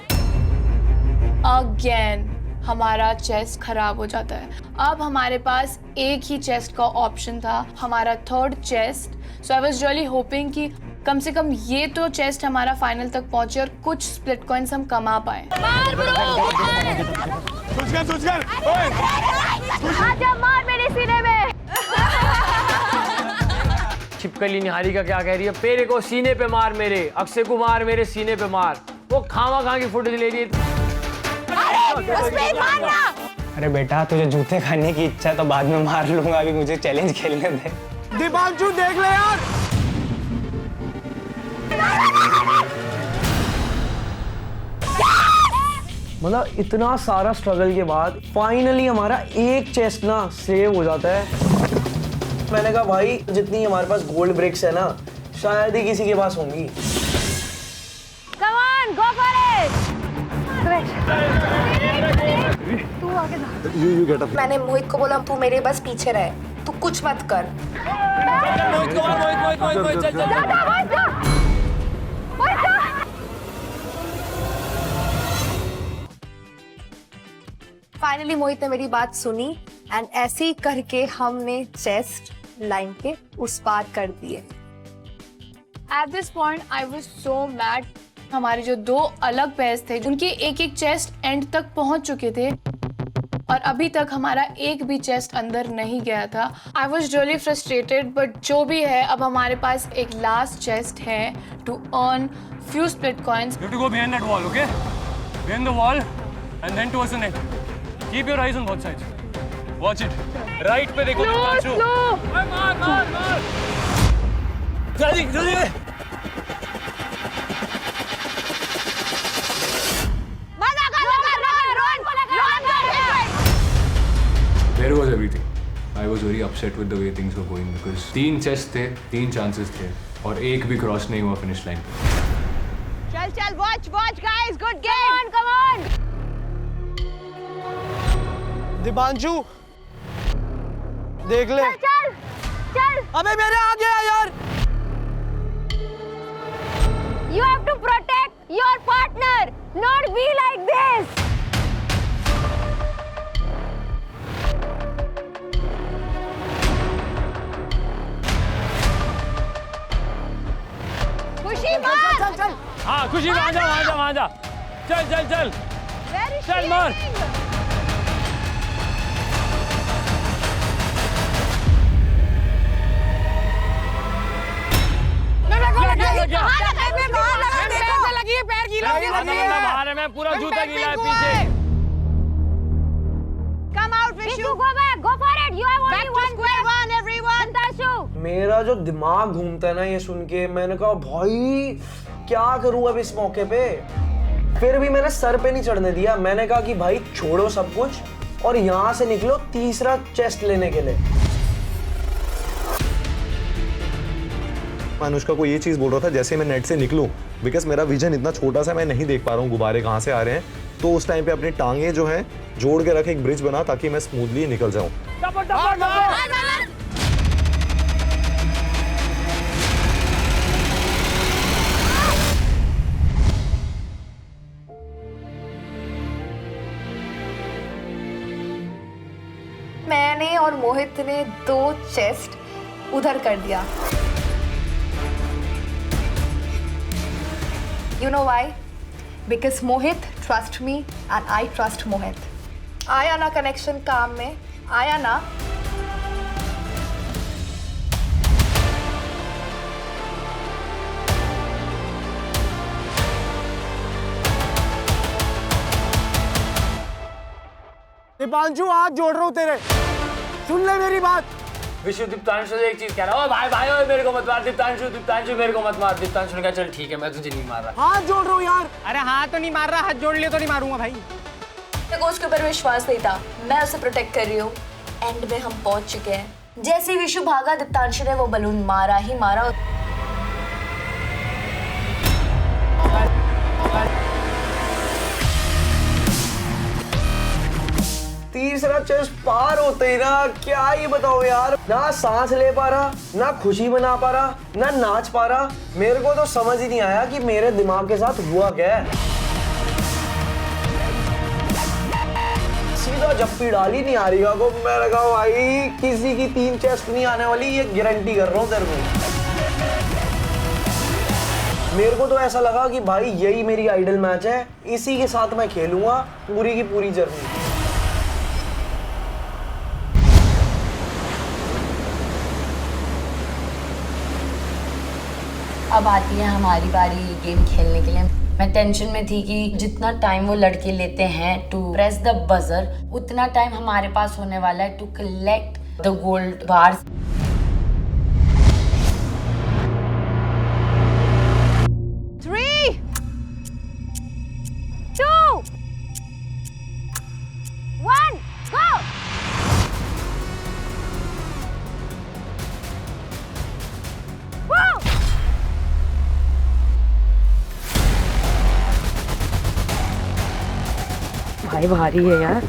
अगेन हमारा चेस्ट खराब हो जाता है। अब हमारे पास एक ही चेस्ट का ऑप्शन था, हमारा third chest. So I was really hoping कि कम से कम ये तो चेस्ट हमारा फाइनल तक पहुंचे और कुछ स्प्लिट कॉइन्स हम कमा पाए। आजा, मार मेरे सीने में। छिपकली निहारिका क्या कह रही है? पेरे को सीने पे मार, मेरे अक्षय कुमार मेरे सीने पे मार। वो खामा की फुटेज ले रही है। अरे बेटा, तुझे जूते खाने की इच्छा तो बाद में मार लूंगा, अभी मुझे चैलेंज खेलने दे। दीपांशु देख ले यार। मतलब इतना सारा स्ट्रगल के बाद फाइनली हमारा एक चेस्ट ना सेव हो जाता है। मैंने कहा भाई जितनी हमारे पास गोल्ड ब्रिक्स है ना शायद ही किसी के पास होंगी। Come on, go for it. तू आगे जा। You get up. मैंने मोहित को बोला तू मेरे बस पीछे रहे, तू कुछ मत कर। फाइनली मोहित ने मेरी बात सुनी एंड ऐसे ही करके हमने चेस्ट लाइन के उस पार कर दिए। At this point, I was so mad. हमारे जो दो अलग पेयर्स थे उनके एक एक चेस्ट एंड तक पहुंच चुके थे और अभी तक हमारा एक भी चेस्ट अंदर नहीं गया था। I was really frustrated, but जो भी है अब हमारे पास एक लास्ट चेस्ट है to earn few split coins. You have to go behind that wall, okay? Behind the wall and then towards the net. Keep your eyes on both sides. Watch it. Right पे देखो दीपांशु. मार. जल्दी. There was everything. I was very upset with the way things were going because 3 chest थे, 3 चांसेस थे और एक भी क्रॉस नहीं हुआ फिनिश लाइन पे। चल watch guys, good game. Come on. Deepanshu देख ले। चल अबे मेरे आ गया यार। You have to protect your partner, not be like this. खुशी मार। चल। हाँ खुशी वहाँ जा. चल. चल मार. बाहर है, मैं पूरा जूता गीला है पीछे. Come out, Vishu. Go back, go for it. You have only one square one, everyone. Diptanshu. मेरा जो दिमाग घूमता है ना ये सुन के, मैंने कहा भाई क्या करूं अब इस मौके पे। फिर भी मैंने सर पे नहीं चढ़ने दिया। मैंने कहा कि भाई छोड़ो सब कुछ और यहाँ से निकलो तीसरा चेस्ट लेने के लिए। अनुष्का को ये चीज बोल रहा था जैसे मैं नेट से निकलूं, बिकॉज मेरा विजन इतना छोटा सा मैं नहीं देख पा रहा हूँ गुब्बारे कहाँ से आ रहे हैं, तो उस टाइम पे अपनी टांगे जो हैं जोड़ के रख एक ब्रिज बना ताकि मैं स्मूथली निकल जाऊं। मैंने और मोहित ने 2 चेस्ट उधर कर दिया। You know why? Because Mohit trust me and I trust Mohit. आया ना कनेक्शन काम में, आया ना। दीपांशु हाथ जोड़ रहा हूँ तेरे, सुन ले मेरी बात। विशु दीप्तांशु से एक चीज कह रहा हूँ, भाई ओए मेरे को मत मार। दीप्तांशु मेरे को मत मार। दीप्तांशु ने कहा चल ठीक है मैं तुझे नहीं मार रहा। हाथ जोड़ रहा हूँ यार। अरे हाथ तो नहीं मार रहा, हाथ जोड़ लिया तो नहीं मारूंगा भाई। मेरे को उसके ऊपर विश्वास नहीं था, मैं उसे प्रोटेक्ट कर रही हूँ। एंड में हम पहुंच चुके हैं। जैसे ही विशु भागा दीप्तांशु ने वो बलून मारा ही मारा। तीसरा चेस्ट पार होते ही ना क्या ही बताओ यार, ना सांस ले पा रहा, ना खुशी मना पा रहा, ना नाच पा रहा। मेरे को तो समझ ही नहीं आया कि मेरे दिमाग के साथ हुआ क्या है। सीधा जप्पी डाली नहीं आ रही को। मैंने कहा भाई किसी की 3 चेस्ट नहीं आने वाली, ये गारंटी कर रहा हूँ तेरे को। मेरे को तो ऐसा लगा कि भाई यही मेरी आइडल मैच है, इसी के साथ मैं खेलूंगा पूरी की पूरी जर्नी। अब आती है हमारी बारी गेम खेलने के लिए। मैं टेंशन में थी कि जितना टाइम वो लड़के लेते हैं टू प्रेस द बजर, उतना टाइम हमारे पास होने वाला है to collect the gold bars. भाई भारी है यार।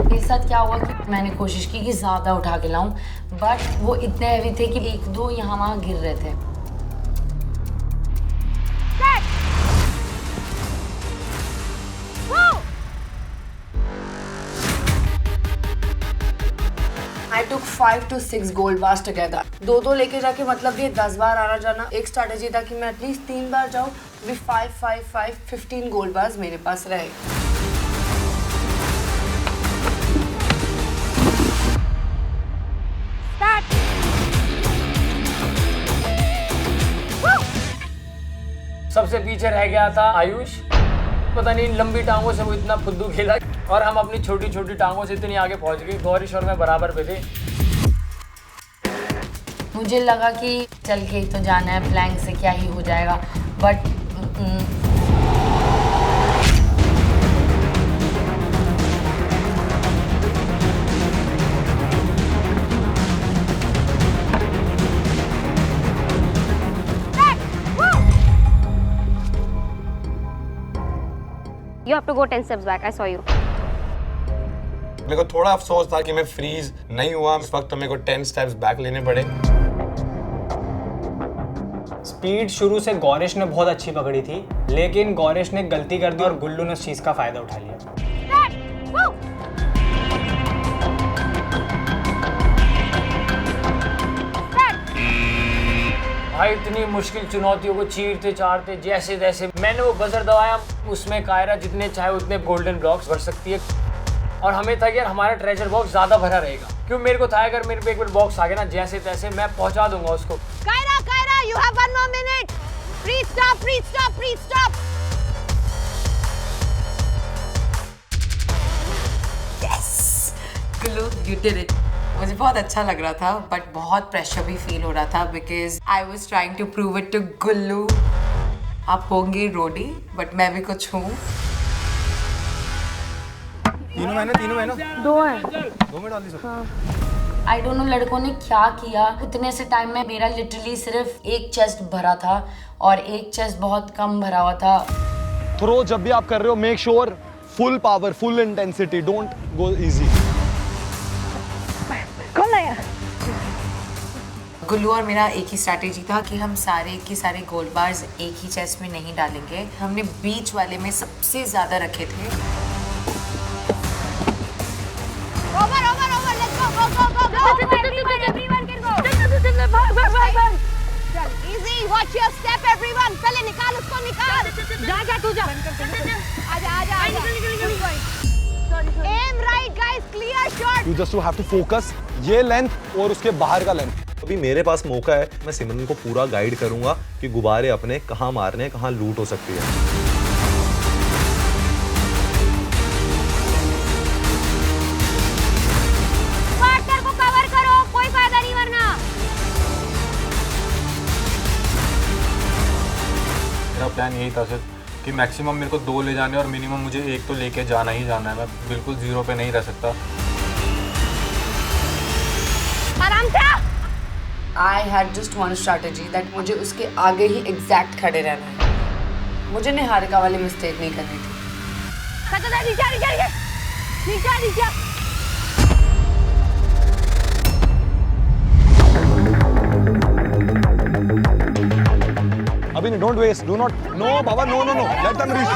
मेरे साथ क्या हुआ कि मैंने कोशिश की कि ज़्यादा उठा के लाऊं, बट वो इतने हैवी थे कि एक दो यहाँ वहाँ गिर रहे थे। I took 5 to 6 gold bars together. दो लेके जाके मतलब ये 10 बार आना जाना एक स्ट्रैटेजी था कि मैं एटलीस्ट 3 बार जाऊँ, भी 5, 5, 5, 15 गोल्ड बार्स मेरे पास रहे। सबसे पीछे रह गया था आयुष। पता नहीं लंबी टांगों से वो इतना फुद्दू खेला और हम अपनी छोटी छोटी टांगों से इतनी आगे पहुंच गए। गौरीश और मैं बराबर पे थे। मुझे लगा कि चल के तो जाना है, प्लैंक से क्या ही हो जाएगा, but You have to go 10 steps back. I saw you. मेरे को थोड़ा अफसोस था कि मैं फ्रीज नहीं हुआ इस वक्त, तो मेरे को 10 स्टेप्स बैक लेने पड़े। स्पीड शुरू से गौरीश ने बहुत अच्छी पकड़ी थी, लेकिन गौरीश ने गलती कर दी और गुल्लू ने इस चीज का फायदा उठा लिया। भाई इतनी मुश्किल चुनौतियों को चीरते चारते जैसे तैसे मैंने वो बजर दबाया, उसमें कायरा जितने चाहे उतने गोल्डन ब्लॉक्स भर सकती है। और हमें था कि यार हमारा ट्रेजर बॉक्स ज्यादा भरा रहेगा, क्यों मेरे को था अगर मेरे पे एक बार बॉक्स आ गया ना जैसे तैसे मैं पहुंचा दूंगा उसको। Kiara, you have 1 more minute. Freeze stop. Yes, Gullu, you did it. मुझे बहुत अच्छा लग रहा था, बट बहुत प्रेशर भी फील हो रहा था because I was trying to prove it to Gullu. आप होंगे रोडी, बट मैं भी कुछ हूँ। तीनों मैंने 2 है। 2 में डाल दी सब। आई डोंट नो लड़कों ने क्या किया। उतने से टाइम में मेरा लिटरली सिर्फ एक चेस्ट भरा था और एक चेस्ट बहुत कम भरा हुआ था। थ्रो जब भी आप कर रहे हो make sure full power, full intensity, don't go easy. Gullu और मेरा एक ही स्ट्रैटेजी था कि हम सारे की सारे गोल्ड बार्स एक ही चेस्ट में नहीं डालेंगे। हमने बीच वाले में सबसे ज्यादा रखे थे। Over, let's go. Everyone can go. चल, easy, watch your step everyone. पहले निकाल उसको, निकाल. जा तू जा. आजा. Aim right guys, clear shot. You just have to focus ये लेंथ और उसके बाहर का लेंथ। अभी मेरे पास मौका है, मैं सिमरन को पूरा गाइड करूंगा कि गुब्बारे अपने कहाँ मारने हैं, कहाँ लूट हो सकती है। पार्टनर को कवर करो, कोई फायदा नहीं वरना। मेरा प्लान यही था सिर्फ कि मैक्सिमम मेरे को 2 ले जाने और मिनिमम मुझे 1 तो लेके जाना ही जाना है। मैं बिल्कुल 0 पे नहीं रह सकता। आराम से। I had just one strategy that मुझे उसके आगे ही एग्जैक्ट खड़े रहना है। मुझे निहारिका वाली मिस्टेक नहीं करनी थी। नीचे। अभी नहीं, don't waste, do not, no बाबा, नो, लेट देम रीच।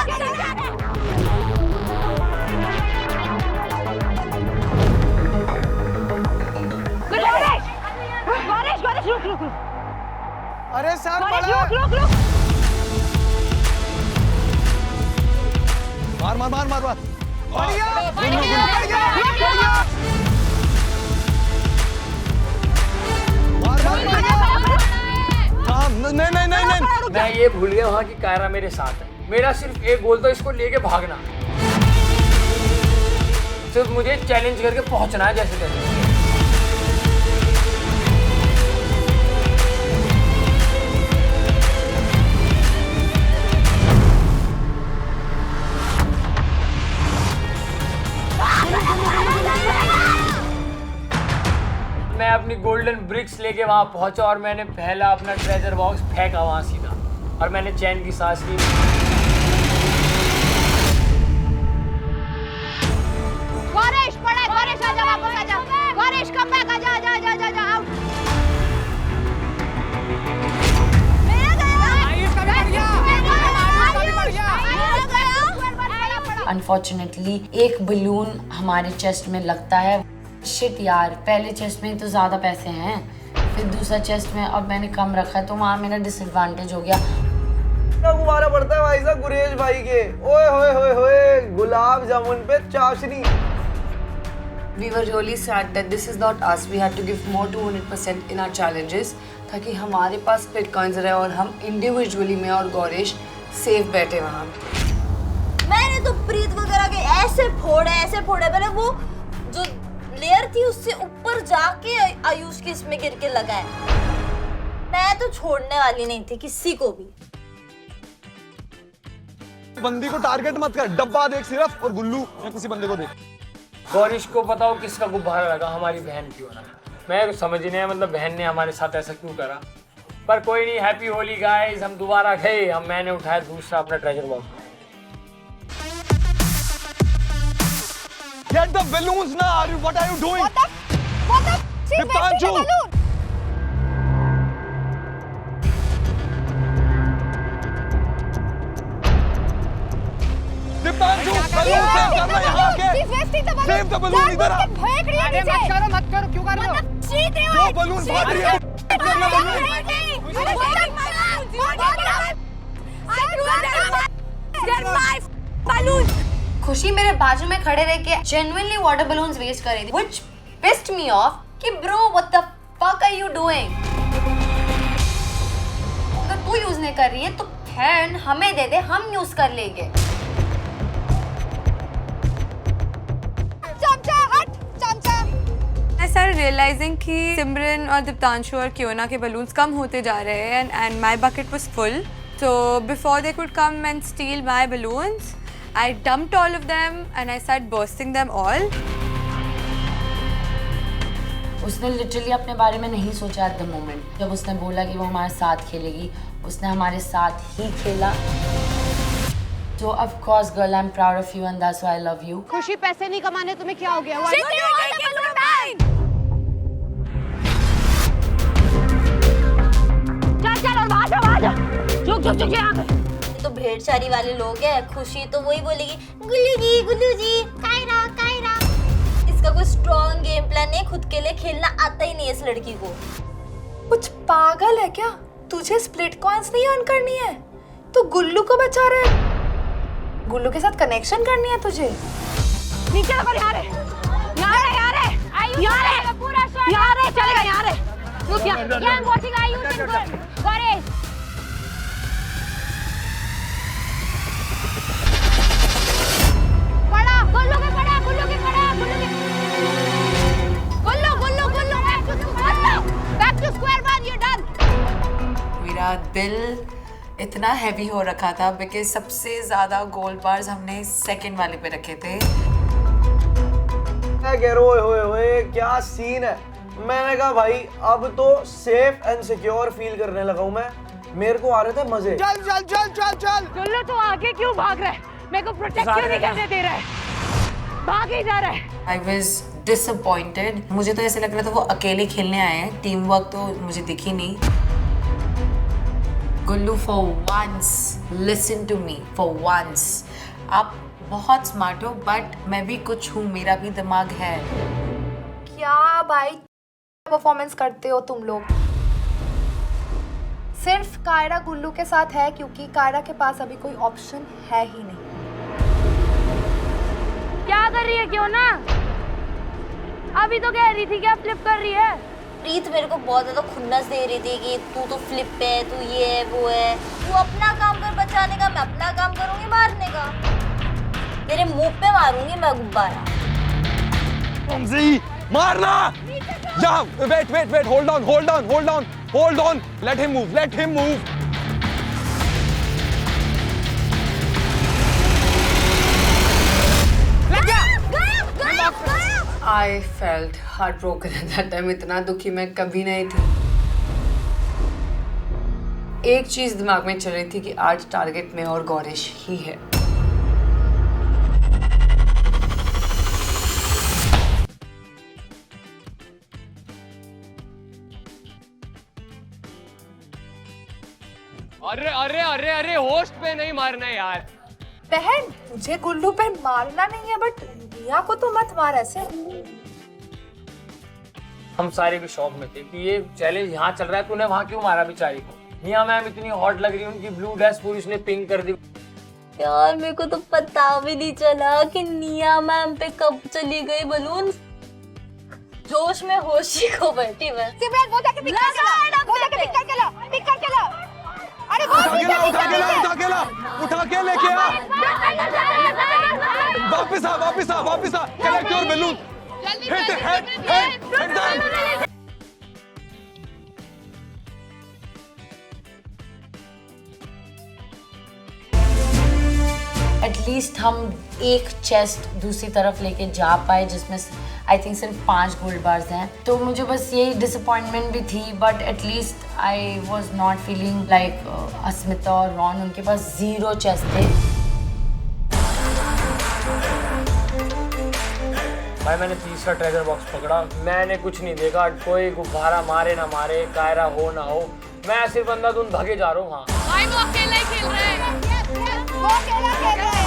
रुक। अरे सर रुक। मार। नहीं। मैं ये भूल गया वहाँ की कायरा मेरे साथ है। मेरा सिर्फ एक गोल था, इसको लेके भागना। सिर्फ मुझे चैलेंज करके पहुंचना है जैसे तैसे। मैं अपनी गोल्डन ब्रिक्स लेके वहां पहुंचा और मैंने पहला अपना ट्रेजर बॉक्स फेंका वहां सीधा, और मैंने चैन की सांस ली। पड़ा है। गौरीश आ जा, वापस आ जा। गौरीश कम बैक, आ जा, जा जा जा जा आउट। मेरा गया। आयुष का भी बढ़ गया। अनफॉर्चुनेटली एक बलून हमारे चेस्ट में लगता है। शिट यार, पहले चेस्ट में तो ज्यादा पैसे हैं, फिर दूसरा चेस्ट में अब मैंने कम रखा है, तो वहाँ मेरा डिसएडवांटेज हो गया। गुब्बारा पड़ता है भाई साहब गुरेज भाई के। ओए होए होए होए, गुलाब जामुन पे चाशनी। We were really sad that this is not us. We had to give more 200% in our challenges ताकि हमारे पास स्प्लिट कॉइंस रहे और हम इंडिविजुअली मैं और गौरीश सेफ बैठे वहाँ। मैंने तो प्रीत वगैरह के ऐसे फोड़े, पहले वो जो लेयर थी उससे ऊपर जाके आयुष के इसमें गिर के लगा है। मैं तो छोड़ने वाली नहीं थी किसी को भी। बंदी को टारगेट मत कर, डब्बा देख सिर्फ, और गुल्लू या किसी बंदे को देख। गौरीश को बताओ किसका गुब्बारा लगा, हमारी बहन क्यों ना। मैं कुछ समझ नहीं आया, मतलब बहन ने हमारे साथ ऐसा क्यों करा, पर कोई नहीं। हैप्पी होली गाइस, हम दोबारा गए, मैंने उठाया दूसरा अपना treasure box. Get the balloons now! What are you doing? What the? Diptanshu! Diptanshu! Balloon save करना यहाँ के! Save the balloon इधर आ! मत करो, क्यों कर रहे हो? वो balloon फाड़ रही है! करना balloon! खुशी मेरे बाजू में खड़े रह के जेन्युइनली वाटर बलून्स वेस्ट कर रही थी, which pissed me off कि bro what the fuck are you doing? अगर तू यूज नहीं कर रही है तो फैन हमें दे दे, हम यूज कर लेंगे। I started realizing कि सिमरन और दीप्तांशु और कियोना के बलून्स कम होते जा रहे हैं and my bucket was full. So before they could come and steal my balloons, I dumped all of them and I started bursting them all. उसने लिटरली अपने बारे में नहीं सोचा एट द मोमेंट। जब उसने बोला कि वो हमारे साथ खेलेगी, उसने हमारे साथ ही खेला। So of course girl, I'm proud of you and that's why I love you. खुशी पैसे नहीं कमाने तुम्हें क्या हो गया? चल और वहाँ जा। चुक यहाँ पे। तो भेड़चारी वाले लोग हैं। खुशी तो वही बोलेगी गुल्लू जी कायरा। इसका कोई स्ट्रॉन्ग गेम प्लान नहीं, खुद के लिए खेलना आता ही नहीं है इस लड़की को। कुछ पागल है क्या? तुझे स्प्लिट कॉइंस नहीं अर्न करनी है तो गुल्लू को बचा रहे, गुल्लू के साथ कनेक्शन करनी है तुझे। नीचे लगा, यहाँ रे पूरा चलेगा, यहाँ रे रुक जा। Yeah, I'm watching Ayush and Gauresh. गुल्लू के पड़ा, back to square one, you're done. मेरा दिल इतना हैवी हो रखा था बिकॉज सबसे ज्यादा गोल्ड बार्स हमने सेकंड वाले पे रखे थे। होए क्या सीन है। मैंने कहा भाई अब तो सेफ एंड सिक्योर फील करने लगा हूँ मैं। मेरे को आ रहे थे मजे। चल गुल्लू तो आगे क्यों भाग रहा है? मेरे को प्रोटेक्ट क्यों नहीं करने दे रहा है? भाग ही जा रहा है। I was disappointed. मुझे तो ऐसे लग रहा था वो अकेले खेलने आए हैं, टीम वर्क तो मुझे दिखी नहीं। गुल्लू for once listen to me for once. आप बहुत स्मार्ट हो बट मैं भी कुछ हूँ, मेरा भी दिमाग है। क्या भाई परफॉर्मेंस करते हो तुम लोग? सिर्फ कायरा गुल्लू के साथ है क्योंकि कायरा के पास अभी कोई ऑप्शन है ही नहीं। क्या कर रही है क्यों ना? अभी तो कह रही थी क्या फ्लिप कर रही है। प्रीत मेरे को बहुत ज्यादा खुन्नस दे रही थी कि तू तो फ्लिप है, तू ये है वो है। तू अपना काम कर बचाने का, मैं अपना काम करूंगी मारने का। तेरे मुंह पे मारूंगी मैं गुब्बारा। मारना! Yeah, wait, hold on. Let him move. I felt heartbroken at that time. इतना दुखी मैं कभी नहीं थी। एक चीज दिमाग में चल रही थी कि आज टारगेट में और गौरीश ही है। अरे अरे अरे अरे होस्ट पे नहीं मारना है यार। बहन मुझे गुल्लू पे मारना नहीं है, बट निया को तो मत मार ऐसे। हम सारे भी शौक में थे कि ये चैलेंज यहाँ चल रहा है, तूने वहाँ क्यों मारा बेचारी को। निया मैम इतनी हॉट लग रही है, उनकी ब्लू ड्रेस पूरी उसने पिंक कर दी। यार मेरे को तो पता भी नहीं चला कि निया मैम पे कब चली गई बलून। जोश में होशी को बैठी मैं। सिमरन वो जाके पिक करके ला, वो जाके पिक करके ला, पिक करके ला। अरे वो उठा के लेके आ। वापस आ। Collect your balloon. Hit at least हम एक चेस्ट दूसरी तरफ लेके जा पाए जिसमें आई थिंक सिर्फ 5 गोल्ड बार्स हैं। तो मुझे बस यही डिसअपॉइंटमेंट भी थी, but at least I was not feeling like Asmita और रॉन, उनके पास 0 चेस्ट थे। भाई मैंने तीसरा ट्रेजर बॉक्स पकड़ा, मैंने कुछ नहीं देखा, कोई गुब्बारा मारे ना मारे, कायरा हो ना हो, मैं सिर्फ अंधाधुंध भागे जा रहा हूँ। हाँ भाई वो अकेला ही खेल रहा है, वो अकेला खेल रहा है।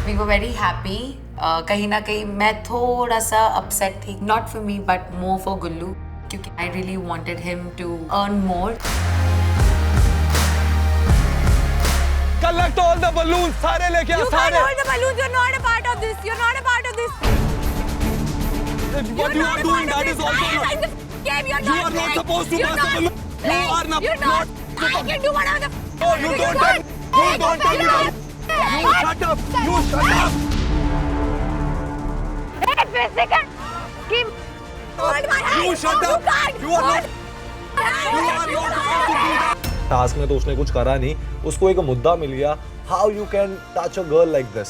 We were very happy. कहीं ना कहीं मैं थोड़ा सा upset थी, not for me but more for गुल्लू, क्योंकि I really wanted him to earn more. Collect all the balloons, सारे लेके आ, You सारे। can't hold the balloons. You're not a part of this. You're not a part of this. What you are doing, that is also not. Game, you're You are not supposed to pass the balloon. You are not. You're not. I can do whatever the. No, you don't tell me. You don't tell me that. You shut up. You shut up. Wait for a second. Kim, hold my hand. You shut up. You are not. You are not supposed to do that. Task में तो उसने कुछ करा नहीं, उसको एक मुद्दा मिल गया। How you can touch a girl like this?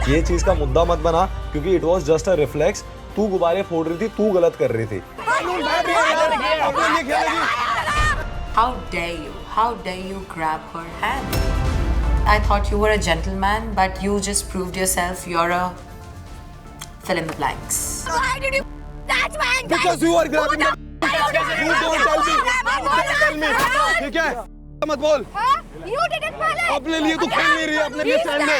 ये चीज का मुद्दा मत बना, क्योंकि it was just a reflex. तू गुब्बारे फोड़ रही थी, तू गलत कर रही थी। How dare you? How dare you grab her hand? I thought you were a gentleman, but you just proved yourself you're a fill in the blanks. Why did you touch my hand? Because you are grabbing the. You don't tell me. Don't tell me. ठीक है? मत बोल। You did it पहले। अपने लिए तू खेल नहीं रही है, अपने लिए stand ले।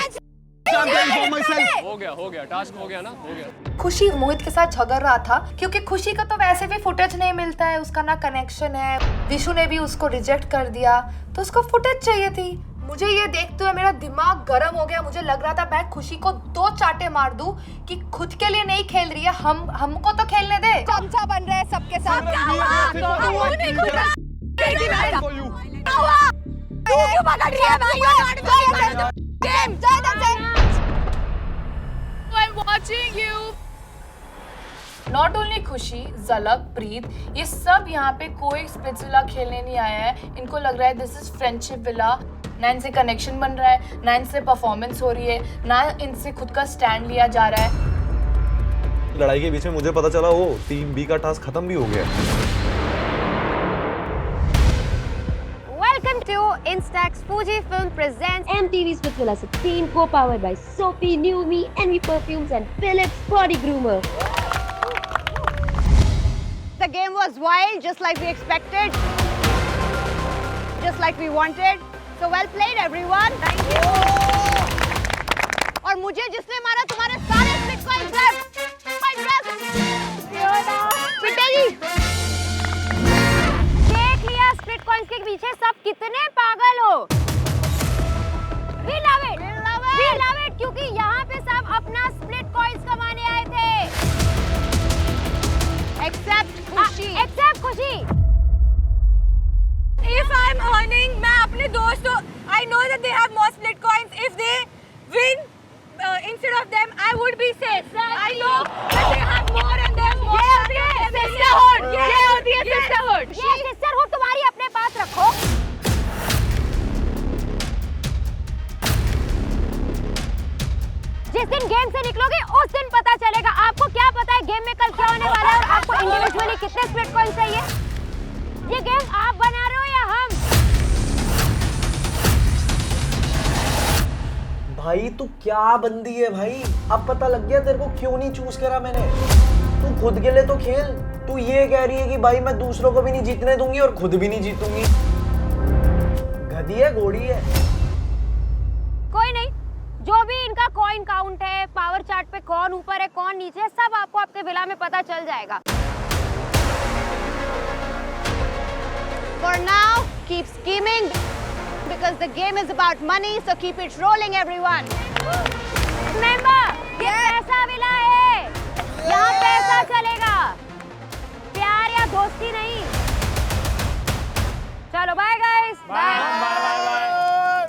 For myself. हो गया टास्क हो गया ना, हो गया। खुशी मोहित के साथ झगड़ रहा था, क्योंकि खुशी का तो वैसे भी फुटेज नहीं मिलता है, उसका ना कनेक्शन है। विशु ने भी उसको रिजेक्ट कर दिया, तो उसको फुटेज चाहिए थी। मुझे ये देखते हुए मेरा दिमाग गर्म हो गया। मुझे लग रहा था मैं खुशी को 2 चाटे मार दूं कि खुद के लिए नहीं खेल रही है, हमको तो खेलने दे। चमचा बन रहा है सबके साथ। I'm watching you. Not only खुशी, झलक, प्रीत, ये सब यहाँ पे कोई स्प्लिट्सविला खेलने नहीं आया है। इनको लग रहा है दिस इज फ्रेंडशिप विला। ना इनसे कनेक्शन बन रहा है, ना इनसे परफॉर्मेंस हो रही है, ना इनसे खुद का स्टैंड लिया जा रहा है। लड़ाई के बीच में मुझे पता चला वो टीम बी का टास्क खत्म भी हो गया। Welcome to Instax Fujifilm presents MTV Splitsvilla 16, co-powered by Sophie, Numi, Envy Perfumes and Philips Body Groomer. The game was wild, just like we expected, just like we wanted. So well played, everyone. Thank you. और मुझे जिसने मारा तुम्हारे सारे split coins left. My dress. पिटेगी. देख लिया split coins के पीछे सब कितने पागल हो. We love it. We love it क्योंकि यहाँ पे सब अपना split coins कमाने आए थे. Except खुशी. Except खुशी. If I'm earning, मैं अपने दोस्तों, I know that they have more split coins. If they win instead of them, I would be safe. I know that they have more and there's more. ये होती है sisterhood. ये होती है sisterhood. ये sisterhood तुम्हारी अपने पास रखो. जिस दिन गेम से निकलोगे उस दिन पता चलेगा. आपको क्या पता है गेम में कल क्या होने वाला है और आपको इंडिविजुअली कितने स्प्लिट कॉइन चाहिए. ये गेम आप बना रहे हो या हम? भाई तू क्या बंदी है भाई, अब पता लग गया तेरे को क्यों नहीं चूज करा मैंने। तू खुद के लिए तो खेल, तू ये कह रही है कि भाई मैं दूसरों को भी नहीं जीतने दूंगी और खुद भी नहीं जीतूंगी। गधी है, घोड़ी है। कोई नहीं, जो भी इनका कॉइन काउंट है, पावर चार्ट पे कौन ऊपर है कौन नीचे है, सब आपको आपके विला में पता चल जाएगा। For now, keep scheming because the game is about money, so keep it rolling, everyone. Remember, ये पैसा विला है, यहाँ पैसा चलेगा, प्यार या दोस्ती नहीं। चलो बाय गाइस, बाय।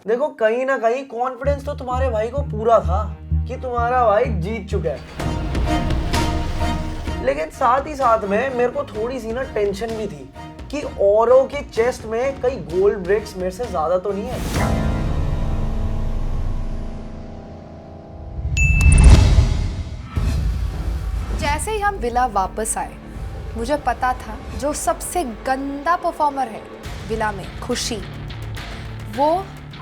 देखो कहीं ना कहीं कॉन्फिडेंस तो तुम्हारे भाई को पूरा था कि तुम्हारा भाई जीत चुका है, लेकिन साथ ही साथ में मेरे को थोड़ी सी ना टेंशन भी थी कि औरों के चेस्ट में कई गोल्ड ब्रेक्स मेरे से ज्यादा तो नहीं है। जैसे ही हम विला वापस आए, मुझे पता था जो सबसे गंदा परफॉर्मर है विला में, खुशी, वो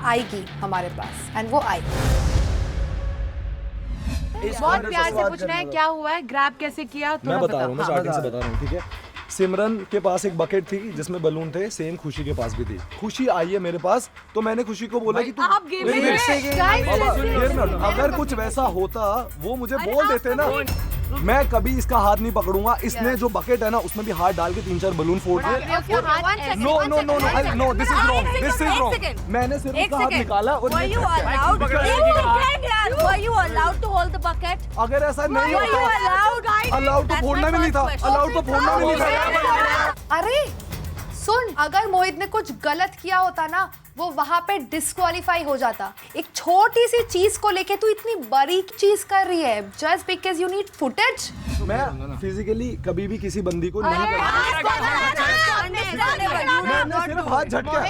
आएगी हमारे पास, एंड वो आई। बहुत प्यार से पूछना है क्या हुआ है, ग्रैब कैसे किया, मैं बता रहा हूँ, मैं स्टार्टिंग से बता रहा हूँ, ठीक है। सिमरन के पास एक बकेट थी जिसमें बलून थे, सेम खुशी के पास भी थी। खुशी आई है मेरे पास, तो मैंने खुशी को बोला कि तू अगर कुछ वैसा होता वो मुझे बोल देते ना, मैं कभी इसका हाथ नहीं पकड़ूंगा। इसने जो बकेट है ना उसमें भी हाथ डाल के 3-4 बलून फोड़ दिए। No no no no no, this is wrong, this is wrong. मैंने सिर्फ उसका हाथ निकाला और अगर ऐसा नहीं होता, अलाउड तो फोड़ना भी नहीं था, अलाउड तो फोड़ना भी नहीं था। अरे सुन, अगर मोहित ने कुछ गलत किया होता ना, वो वहां पे डिस्क्वालीफाई हो जाता। एक छोटी सी चीज को लेके तू इतनी बड़ी चीज कर रही है just because you need footage. मैं फिजिकली कभी भी किसी बंदी को नहीं मैंने सिर्फ हाथ झटका।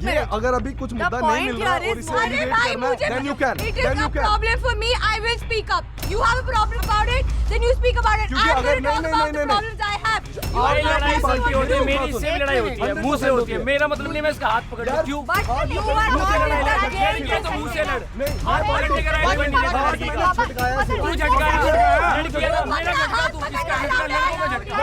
ये अगर अभी कुछ मुद्दा नहीं मिल रहा और इसे एलिमिनेट करना है, then you can, then you can. problem for me, I will speak up. You have a problem about it, then you speak about it. क्योंकि I'm अगर going to talk about the problems I have. मेरी लड़ाई बनती होती है, मेरी इससे लड़ाई होती है, मुंह से होती है। मेरा मतलब नहीं मैं इसका हाथ पकड़ लूं, क्यों? But you are not ये तो मुंह से लड़। हाथ पकड़ने का राइट नहीं है लड़की का। तू झटकाया, लड़की का मेरा झटका, तू इसका झटका, लड़कों का झटका।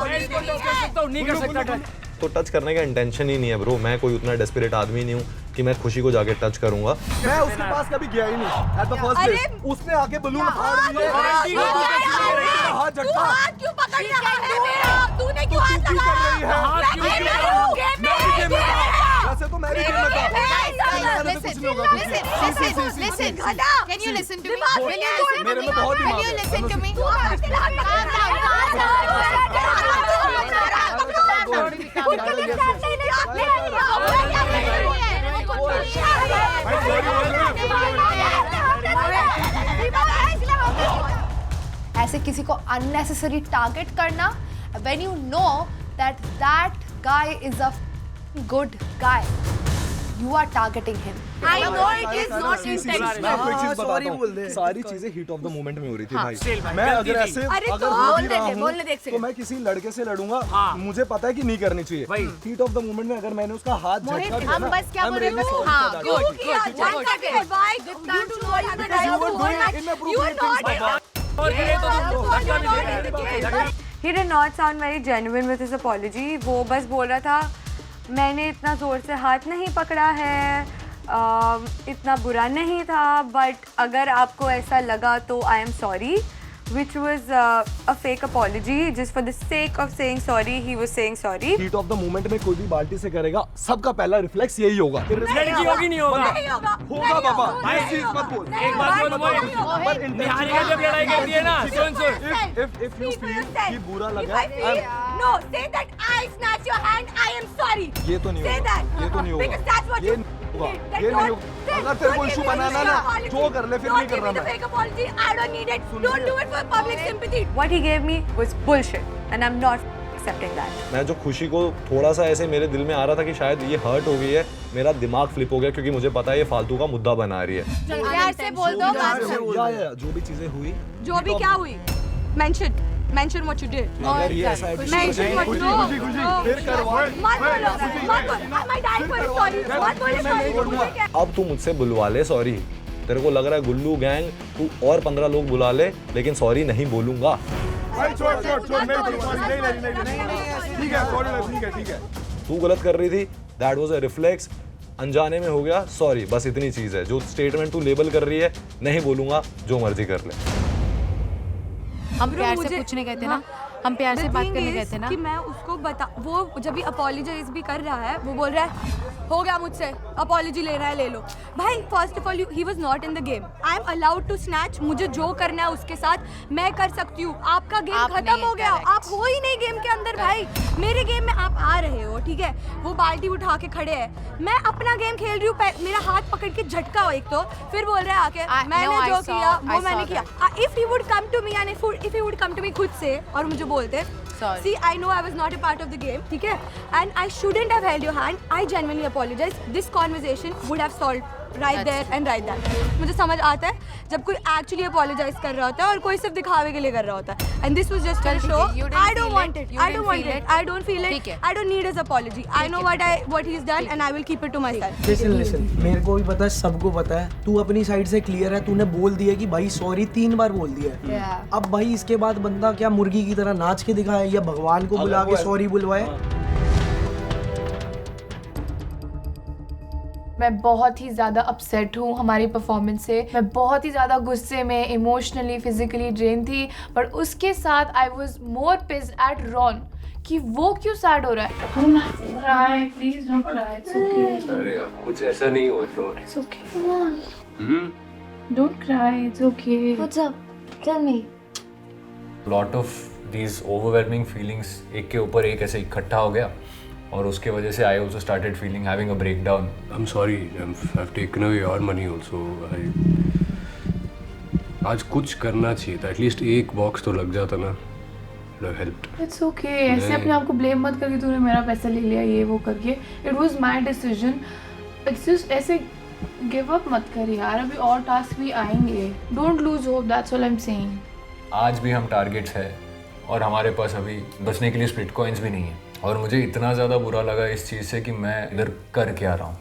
मैं इसको टच कर सकता हूं, नहीं कर सकता टच। तो टच करने का इंटेंशन ही नहीं है ब्रो। मैं कोई उतना डेस्परेट आदमी नहीं हूँ कि मैं खुशी को जाके टच करूंगा। मैं उसके पास कभी गया ही नहीं। एट द फर्स्ट प्लेस उसने आके बलून फाड़ दिए, हाथ झटका। क्यों पकड़ रहा है मेरा? तूने क्यों हाथ लगाया? हाथ क्यों वैसे तो मैं भी गेम में था। Listen, can you listen to me? मेरे में बहुत दिमाग है। Can you listen to me? ऐसे किसी को unnecessary target करना when you know that that guy is a good guy, you are targeting him. I know it is not intentional. सारी चीजें हीट ऑफ द मोमेंट में हो रही थी हाँ, भाई। मैं अगर ऐसे अगर हो भी रहा हूँ तो मैं किसी लड़के से लड़ूंगा, मुझे पता है कि नहीं करनी चाहिए। हीट ऑफ द मोमेंट में अगर मैंने उसका हाथ झटका दिया ना, बस क्या बोल रहे हो? हाँ, क्यों किया? One second, why? You do not have the right to hold back. You are not. He did not sound very genuine with his apology. वो बस बोल रहा था मैंने इतना ज़ोर से हाथ नहीं पकड़ा है, इतना बुरा नहीं था, बट अगर आपको ऐसा लगा तो I am sorry, which was a fake apology. Just for the sake of saying sorry, he was saying sorry. Heat of the moment में कोई भी बाल्टी से करेगा, सबका पहला रिफ्लेक्स यही होगा। लड़की होगी नहीं होगा? होगा बाबा, भाई चीज मत बोल। एक बात बोल, निहारिका जब लड़ाई करती है ना, सुन if you feel कि बुरा लगा, No, say that I snatched your hand. I am sorry. ये तो नहीं Say होगा, that. ये तो नहीं होगा, Because that's what ये you. ये नहीं होगा। अगर तेरे को इशू बनाना ना, जो कर ले, फिर नहीं करना मैं। Fake apology. I don't need it. Don't do it for public sympathy. What he gave me was bullshit, and I'm not accepting that. मैं जो खुशी को थोड़ा सा ऐसे मेरे दिल में आ रहा था कि शायद ये हर्ट हो गई है, मेरा दिमाग फ्लिप हो गया क्योंकि मुझे पता है ये फालतू का मुद्दा बना रही है। प्यार से बोल दो। जो भी चीजें हुई, जो भी क्या हुई? Mention. Mention what you did. अगर ये ऐसा attitude Mention what you did. फिर कर मत बोलो, मत बोलो. My dad for sorry. मत बोलो sorry. मुझे क्या? अब तू मुझसे बुलवा ले सॉरी। तेरे को लग रहा है गुल्लू गैंग, तू और 15 लोग बुला ले, लेकिन सॉरी नहीं बोलूंगा। ठीक है। तू गलत कर रही थी, दैट वाज अ रिफ्लेक्स, अनजाने में हो गया, सॉरी, बस इतनी चीज है। जो स्टेटमेंट तू लेबल कर रही है, नहीं बोलूंगा, जो मर्जी कर ले। हम प्यार से पूछने गए थे ना, हम प्यार से बात करने गए थे ना कि मैं उसको बता, वो जब भी अपॉलोजाइज भी कर रहा है, वो बोल रहा है हो गया मुझसे, अपॉलॉजी ले रहा है, ले लो भाई। First of all he was not in the game, I am allowed to snatch, मुझे जो करना है उसके साथ मैं कर सकती हूँ। आपका गेम खत्म हो गया, आप हो ही नहीं गेम के अंदर भाई। मेरे गेम में आप आ रहे हो, ठीक है, वो बाल्टी उठा के खड़े हैं, मैं अपना गेम खेल रही हूँ, मेरा हाथ पकड़ के झटका हो एक तो, फिर बोल रहे हैं आके मैंने जो किया वो मैंने किया। If he would come to me and if he would come to me खुद से और मुझे बोलते see I know I was not a part of the game, ठीक है, and I shouldn't have held your hand, I genuinely apologize, this conversation would have solved right there and right that. मुझे समझ आता है जब कोई actually apologize कर रहा होता है और कोई सिर्फ दिखावे के लिए कर रहा होता है, and this was just a show. I don't want it, I don't want it, I don't feel it, I don't need his apology, I know what he's done and I will keep it to myself. Listen, मेरे को भी पता है, सबको पता है, तू अपनी साइड से क्लियर है, तूने बोल दिया कि भाई सॉरी 3 बार बोल दिया है। अब भाई इसके बाद बंदा क्या मुर्गी की तरह नाच के दिखाए या भगवान को बुला के सॉरी बुलवाए? मैं बहुत ही ज़्यादा अपसेट हूँ हमारी परफॉर्मेंस से, मैं बहुत ही ज़्यादा गुस्से में, इमोशनली, फिजिकली ड्रेन थी, पर उसके साथ I was more pissed at Ron कि वो क्यों सैड हो रहा है। Please don't cry, it's okay. अरे कुछ ऐसा नहीं हो, it's okay, don't cry, it's okay. What's up, tell me. Lot of these overwhelming feelings एक के ऊपर एक ऐसे इकट्ठा हो गया और उसके वजह से I also started feeling having a breakdown. I am sorry, I have taken away your money also. आज कुछ करना चाहिए था, एटलीस्ट एक बॉक्स तो लग जाता ना, हेल्प्ड। इट्स ओके, ऐसे अपने आप को ब्लेम मत करके तूने मेरा पैसा ले लिया ये वो करके, it was my decision. It's just ऐसे गिव अप मत कर यार, अभी और टास्क भी आएंगे, don't lose hope, that's all I am saying. आज भी हम टारगेट्स है और हमारे पास अभी बचने के लिए स्प्लिट कॉइन्स भी नहीं है और मुझे इतना ज़्यादा बुरा लगा इस चीज़ से कि मैं इधर कर क्या रहा हूँ।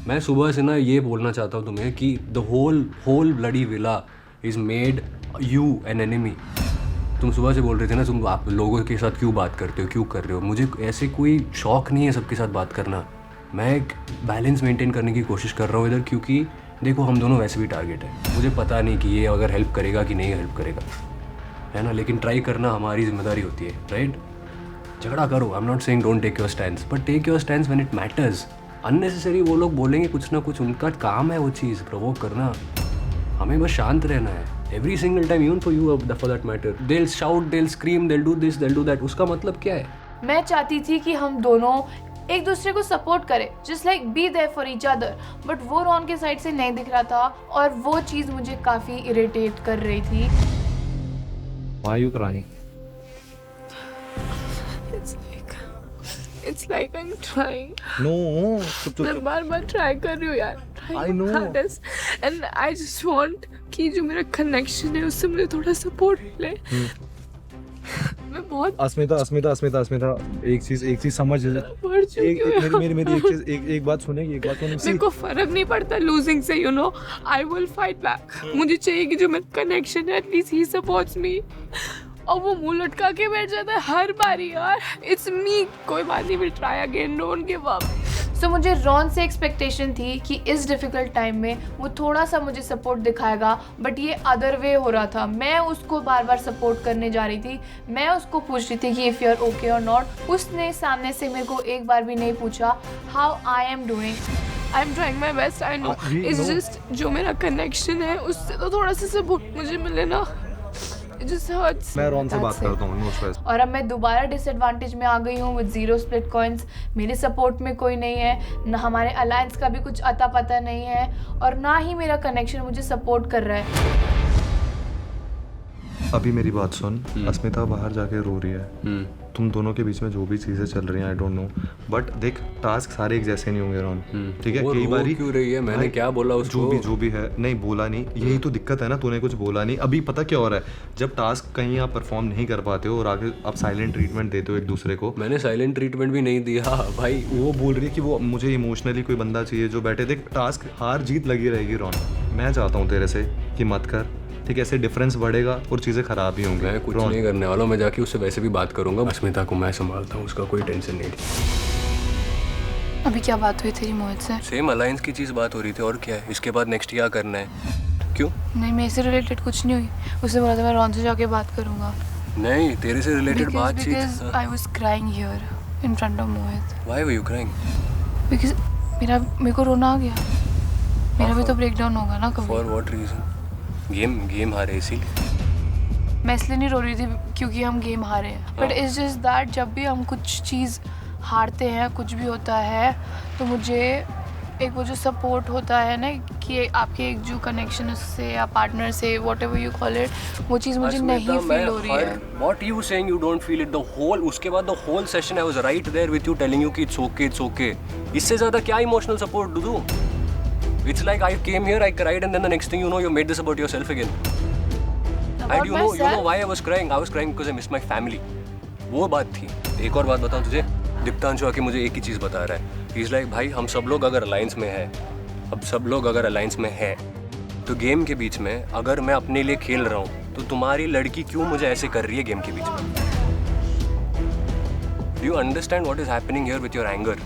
मैं सुबह से ना ये बोलना चाहता हूँ तुम्हें कि the whole bloody villa is made you an enemy. तुम सुबह से बोल रहे थे ना, तुम आप लोगों के साथ क्यों बात करते हो, क्यों कर रहे हो। मुझे ऐसे कोई शौक नहीं है सबके साथ बात करना, मैं एक बैलेंस मेंटेन करने की कोशिश कर रहा हूँ इधर, क्योंकि देखो हम दोनों वैसे भी टारगेट है। मुझे पता नहीं कि ये अगर हेल्प करेगा कि नहीं हेल्प करेगा, है ना, लेकिन ट्राई करना हमारी जिम्मेदारी होती है, राइट। झगड़ा करो, I am not saying don't take your stand, but take your stand when it matters. Unnecessary वो लोग बोलेंगे कुछ ना कुछ, उनका काम है वो चीज़ प्रोवोक करना, हमें बस शांत रहना है। Every single time, even for you for that matter, they will shout, they will scream, they will do this, they will do that. उसका मतलब क्या है? मैं चाहती थी कि हम दोनों एक दूसरे को सपोर्ट करें, just like be there for each other, but वो रॉन के साइड से नहीं दिख रहा था और वो चीज़ मुझे काफ़ी इरिटेट कर रही थी। Why are you crying? It's like I'm trying. No. मैं बार-बार ट्राई कर रही हूँ यार। I know. And I just want कि जो मेरा कनेक्शन है उससे मुझे थोड़ा सपोर्ट मिले। मैं बहुत अस्मिता, एक चीज समझ मेरी एक बात सुनेगी, एक बात सुनेगी। मेरे को फर्क नहीं पड़ता लूजिंग से, you know, I will fight back. मुझे चाहिए कि जो मेरा कनेक्शन है, एटलीस्ट ही सपोर्ट्स मी। और वो मुंह लटका के बैठ जाता है हर बारी यार, इट्स मी, कोई बात नहीं, will try again, don't give up. So मुझे रॉन से एक्सपेक्टेशन थी कि इस डिफ़िकल्ट टाइम में वो थोड़ा सा मुझे सपोर्ट दिखाएगा, बट ये अदर वे हो रहा था। मैं उसको बार बार सपोर्ट करने जा रही थी, मैं उसको पूछ रही थी कि इफ़ यू आर ओके और नॉट। उसने सामने से मेरे को एक बार भी नहीं पूछा how I am doing. I am trying my best, I know, it's just जो मेरा कनेक्शन है उससे तो थोड़ा सा सपोर्ट मुझे मिले ना। It just hurts. मैं रॉन से बात करता हूँ, नो स्ट्रेस। और अब मैं दोबारा डिसएडवांटेज में आ गई हूँ विद 0 स्प्लिट कॉइन्स। मेरे सपोर्ट में कोई नहीं है, ना हमारे अलायंस का भी कुछ अता पता नहीं है, और ना ही मेरा कनेक्शन मुझे सपोर्ट कर रहा है। अभी मेरी बात सुन, अस्मिता बाहर जाके रो रही है, तुम दोनों के बीच में जो भी चीजें चल रही हैं आई डोंट नो, बट देख टास्क सारे एक जैसे नहीं होंगे रॉन, ठीक है? कई बारी क्यों रही है, मैंने क्या बोला उसको? जो भी है, नहीं बोला नहीं, यही तो दिक्कत है ना, तूने कुछ बोला नहीं। अभी पता क्या हो रहा है, जब टास्क कहीं आप परफॉर्म नहीं कर पाते हो और आगे आप साइलेंट ट्रीटमेंट देते हो एक दूसरे को। मैंने साइलेंट ट्रीटमेंट भी नहीं दिया भाई। वो बोल रही है कि वो मुझे इमोशनली कोई बंदा चाहिए जो बैठे, देख टास्क हार जीत लगी रहेगी रॉन, मैं चाहता हूँ तेरे से कि मत कर, ठीक है? ऐसे डिफरेंस बढ़ेगा और चीज़ें खराब ही होंगी। मैं कुछ नहीं करने वाला हूँ, मैं जाके उससे वैसे भी बात करूंगा, अस्मिता को मैं संभालता हूँ, उसका कोई टेंशन नहीं। अभी क्या बात हुई तेरी मोहित से? सेम अलायंस की चीज़ बात हो रही थी, और क्या है? इसके बाद नेक्स्ट क्या करना है? क्यों? नहीं, मेरे से रिलेटेड कुछ नहीं हुई, उसने बोला था मैं रॉन से जाके बात करूंगा। नहीं, तेरे से रिलेटेड बातचीत। Because I was crying here in front of Mohit. Why were you crying? Because मेरे को रोना आ गया, मेरा भी तो ब्रेकडाउन होगा ना कभी। For what reason? गेम हारे इसीलिए? मैं इसलिए नहीं रो रही थी क्योंकि हम गेम हारे हैं, बट इट्स जस्ट दैट जब भी हम कुछ चीज़ हारते हैं, कुछ भी होता है, तो मुझे एक वो जो सपोर्ट होता है ना कि आपके एक जो कनेक्शन उससे या पार्टनर से, what ever you call it, वो चीज़ मुझे नहीं फील हो रही है। What you saying you don't feel it? The whole उसके बाद the whole session I was right there with you telling you कि it's okay. इससे ज़्यादा क्या इमोशनल सपोर्ट दूँ? It's like I came here, I cried, and then the next thing you know, you made this about yourself again. And you know why I was crying? I was crying because I missed my family. वो बात थी। एक और बात बताऊँ तुझे, दीप्तांशु आके मुझे एक ही चीज़ बता रहा है। He's like भाई हम सब लोग अगर अलायंस में है, अब सब लोग अगर अलायंस में है, तो गेम के बीच में अगर मैं अपने लिए खेल रहा हूँ, तो तुम्हारी लड़की क्यों मुझे ऐसे कर रही है गेम के बीच में? Do you understand what is happening here with your anger?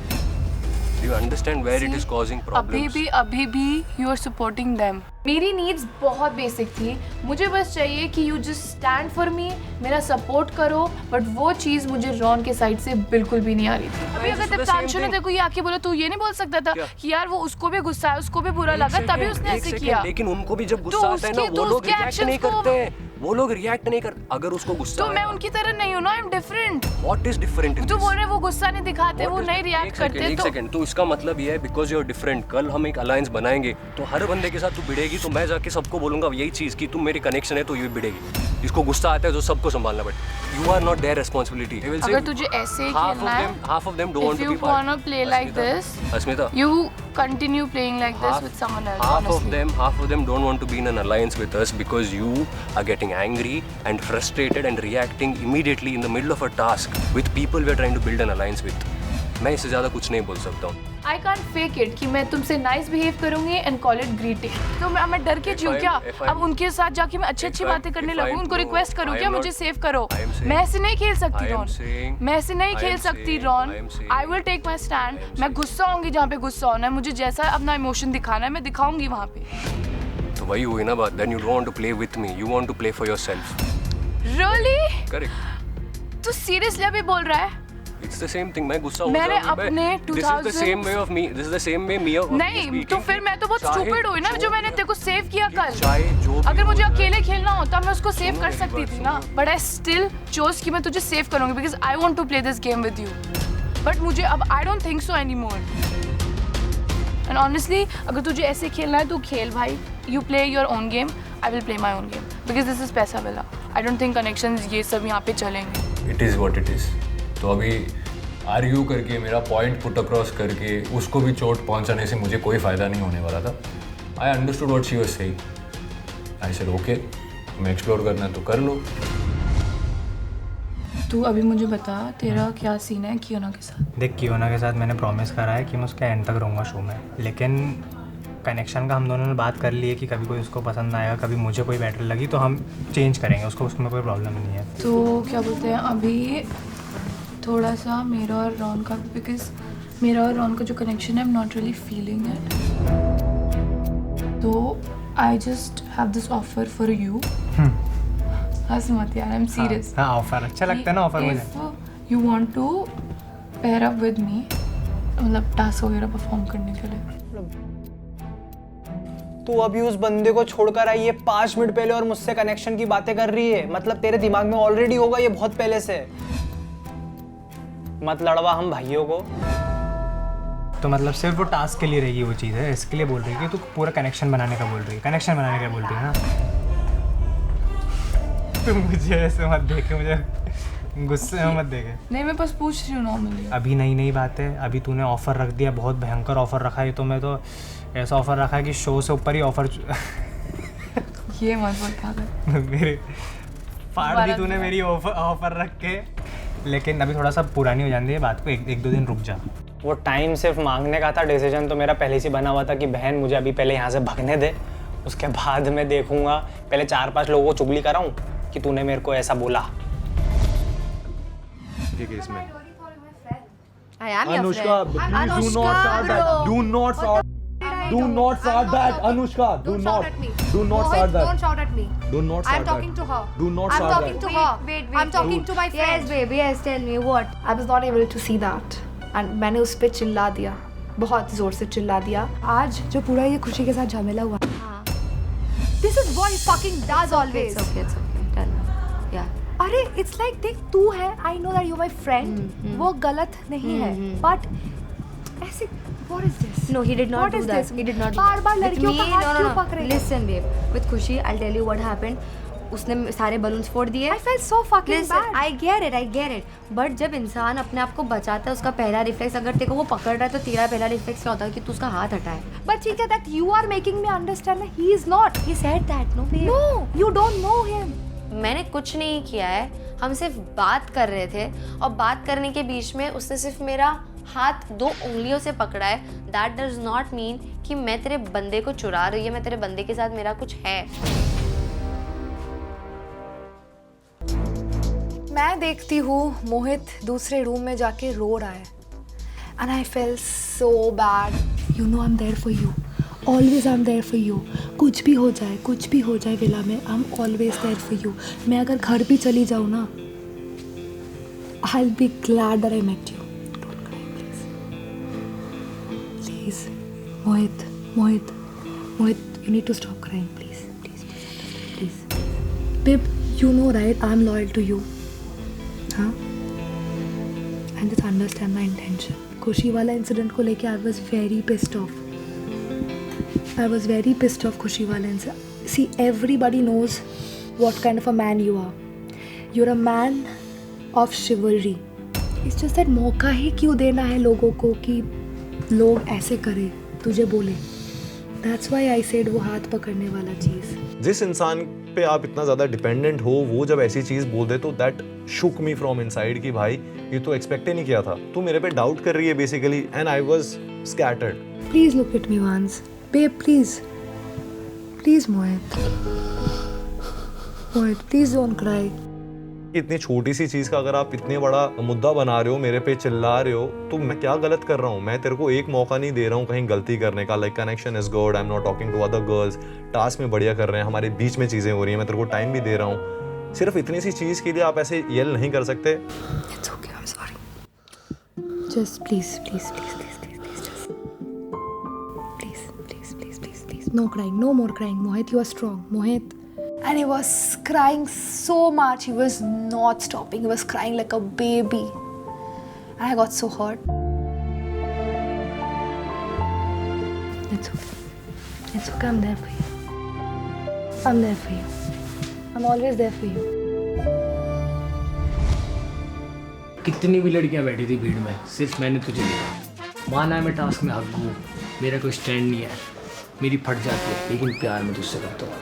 Do you understand where it is causing problems? अभी भी you are supporting them. मेरी नीड्स बहुत बेसिक थी, मुझे बस चाहिए कि you just stand for me, मेरा सपोर्ट करो, बट वो चीज़ मुझे रॉन के साइड से बिल्कुल भी नहीं आ रही थी। अभी अगर दीप्तांशु ने तेरे को ये आके बोला, तू ये नहीं बोल सकता था कि यार वो उसको भी गुस्सा है, उसको भी बुरा लगा, तभी उसने ऐसे किया। लेकिन उनको भी जब गुस्सा आता है ना, वो लोग रिएक्ट नहीं करते, वो लोग रिएक्ट नहीं करते। अगर उसको गुस्सा तो मैं उनकी तरह नहीं हूँ ना, I am different. What is different? तू बोल रहे वो गुस्सा नहीं दिखाते, वो नहीं रिएक्ट करते। एक सेकंड, तो इसका मतलब ये है बिकॉज यू आर डिफरेंट। कल हम एक अलायंस बनाएंगे, तो हर बंदे के साथ तू भिड़ेगी, तो मैं जाके सबको बोलूंगा यही चीज कि तुम मेरी कनेक्शन है, तो ये भिड़ेगी। इसको गुस्सा आता है तो सबको संभालना, but you are not their responsibility. अगर तुझे ऐसे ही खेलना है, half of them don't want to be part. If you wanna play like this, Asmita, you continue playing like this with someone else. Half of them don't want to be in an alliance with us because you are getting angry and frustrated and reacting immediately in the middle of a task with people we are trying to build an alliance with. मैं इससे ज़्यादा कुछ नहीं बोल सकता हूँ। I can't fake it कि मैं तुमसे nice behave करूँगी and call it greeting। तो मैं डर के जीऊँ क्या? अब उनके साथ जाके मैं अच्छी बातें करने लगूँ, उनको रिक्वेस्ट करूँ क्या मुझे सेव करो? मैं ऐसे नहीं खेल सकती रॉन, मैं ऐसे नहीं खेल सकती Ron. I will take my stand। मैं गुस्सा होंगी जहाँ पे गुस्सा होना है, मुझे जैसा अपना इमोशन दिखाना है मैं दिखाऊंगी वहाँ पे। तो वही हुई ना बात। Then you don't want to play with me, you want to play for yourself. Really? Correct। तू सीरियसली अभी बोल रहा है? It's the same thing। मैं गुस्सा हो मैंने अपने 2000 This is the same way of me. This is the same way me of नहीं, तो फिर मैं तो बहुत स्टूपिड हुई ना जो मैंने तेरे को सेव किया कल। जो अगर मुझे अकेले खेलना होता मैं उसको सेव कर सकती थी ना, बट आई स्टिल चोज कि मैं तुझे सेव करूंगी because I want to play this game with you. But मुझे अब I don't think so anymore. And honestly अगर तुझे ऐसे खेलना है तो खेल भाई, you play your own game, I will play my own game because this is पैसा वाला। आई डोंट थिंक कनेक्शंस ये सब यहाँ पे चलेंगे। It is what it is. तो अभी आर्ग्यू करके मेरा पॉइंट पुट अक्रॉस करके उसको भी चोट पहुंचाने से मुझे कोई फ़ायदा नहीं होने वाला था। I understood what she was saying. I said okay, मैं एक्सप्लोर करना है तो कर लो। तू अभी मुझे बता तेरा क्या सीन है कियोना के साथ? देख कियोना के साथ मैंने प्रॉमिस करा है कि मैं उसके एंड तक रहूँगा शो में, लेकिन कनेक्शन का हम दोनों ने बात कर ली है कि कभी कोई उसको पसंद आएगा, कभी मुझे कोई बेटर लगी तो हम चेंज करेंगे उसको, उसमें कोई प्रॉब्लम नहीं है। तो क्या बोलते हैं अभी थोड़ा सा मेरा और रॉन का, बिकॉज मेरा और रॉन का जो कनेक्शन है I am not really feeling it, तो I just have this offer for you. हंस मत यार, आई एम सीरियस। हाँ ऑफर अच्छा लगता है ना ऑफर मुझे। You want to pair up with me, मतलब टास्क वगैरह परफॉर्म करने के लिए। तू अभी उस बंदे को छोड़कर आई है 5 मिनट पहले और मुझसे कनेक्शन की बातें कर रही है, मतलब तेरे दिमाग में ऑलरेडी होगा ये बहुत पहले से। मत लड़वा हम भाइयों को। तो मतलब सिर्फ वो टास्क के लिए रहेगी वो चीज़ है, इसके लिए बोल रही है कि तू पूरा कनेक्शन बनाने का बोल रही है, कनेक्शन बनाने का बोल रही है ना। तुम मुझे ऐसे मत देखे, मुझे गुस्से में मत देखे। नहीं मैं बस पूछ रही हूँ नॉर्मली। अभी नई बात है, अभी तूने ऑफर रख दिया, बहुत भयंकर ऑफर रखा है। तो मैं तो ऐसा ऑफर रखा है कि शो से ऊपर ही ऑफर ये मत बोल क्या कर मेरे फाड़ दी तूने मेरी ऑफर रख के। लेकिन अभी थोड़ा सा पुरानी हो जाती है बात को, एक दो दिन रुक जा। वो टाइम सिर्फ मांगने का था, डिसीजन तो मेरा पहले से बना हुआ था कि बहन मुझे अभी पहले यहाँ से भगने दे, उसके बाद मैं देखूंगा। पहले 4-5 लोगों को चुगली कराऊं कि तूने मेरे को ऐसा बोला। ठीक है इसमें I am your Anushka, friend. please do not start that. Do not start. Do not start that, Anushka. Do not. Do not start that. Don't shout at me. Do not start I'm talking that. to her. Do not I'm start talking that. to her. Wait. I'm talking to my friend. Yes, baby. Yes, tell me what. I was not able to see that. And मैंने उस पे चिल्ला दिया, बहुत जोर से चिल्ला दिया। आज जो पूरा ये खुशी के साथ झमेला हुआ, This is what he fucking does always. It's okay. Tell me. Yeah. अरे it's like देख तू है, I know that you're my friend. वो गलत नहीं है, but ऐसे what is this? No, he did not What do is that. this? He did not do bar that. Bar With लड़कियों me, का हाथ no. क्यों पकड़े? Listen, babe. With Khushi, I'll tell you what happened. उसने सारे बलून्स फोड़ दिए। I felt so fucking Listen, bad. I get it. But जब इंसान अपने आप को बचाता है, उसका पहला रिफ्लेक्स अगर तेरे को वो पकड़ रहा है, तो तेरा पहला रिफ्लेक्स क्या होता है कि तू उसका हाथ हटाए। But Chica, that you are making me understand that he is not. He said that, no babe. No, you don't know him. मैंने कुछ नहीं किया है, हम सिर्फ बात कर रहे थे और बात करने के बीच में उसने सिर्फ मेरा हाथ 2 उंगलियों से पकड़ा है। That does not mean कि मैं तेरे बंदे को चुरा रही हूँ, मैं तेरे बंदे के साथ मेरा कुछ है। मैं देखती हूँ मोहित दूसरे रूम में जाके रो रहा है, and I felt so bad. You know I'm there for you. Always I'm there for you. कुछ भी हो जाए विला में, I'm always there for you. मैं अगर घर भी चली जाऊँ ना, I'll be glad that I met you. Don't cry, please. Please, Mohit, you need to stop crying, please. Babe, you know right, I'm loyal to you. हाँ? And just understand my intention. खुशी वाला इंसिडेंट को लेके I was very pissed off. खुशी वाला incident. See, everybody knows what kind of a man you are. You're a man of chivalry. It's just that मौका ही क्यों देना है लोगों को कि लोग ऐसे करें, तुझे बोले. That's why I said वो हाथ पकड़ने वाला चीज़. जिस इंसान पे आप इतना ज्यादा डिपेंडेंट हो, वो जब ऐसी चीज बोल दे तो that Shuk me from inside कि भाई ये तो एक्सपेक्ट ही नहीं किया था, तू मेरे पे डाउट कर रही है basically, and I was scattered. Please look at me once. Babe, please. Please, Mohit, please don't cry. इतनी छोटी सी चीज का अगर आप इतने बड़ा मुद्दा बना रहे हो, मेरे पे चिल्ला रहे हो, तो मैं क्या गलत कर रहा हूँ? मैं तेरे को एक मौका नहीं दे रहा हूँ कहीं गलती करने का. Like connection is good, I am not talking to other girls, task में बढ़िया कर रहे हैं, हमारे बीच में चीजें हो रही हैं, मैं तेरे को टाइम भी दे रहा हूँ. सिर्फ इतनी सी चीज के लिए आप ऐसे येल नहीं कर सकते. It's okay, I'm sorry. Just please. No crying, no more crying. Mohit, you are strong. Mohit. And he was crying so much. He was not stopping. He was crying like a baby. And I got so hurt. It's okay. I'm there for you. I'm always there for you. कितनी भी लड़कियां बैठी थी भीड़ में, सिर्फ मैंने तुझे देखा. माना है मैं टास्क में हक हूँ, मेरा कोई स्टैंड नहीं है, मेरी फट जाती है, लेकिन प्यार में तुझसे करता हूँ.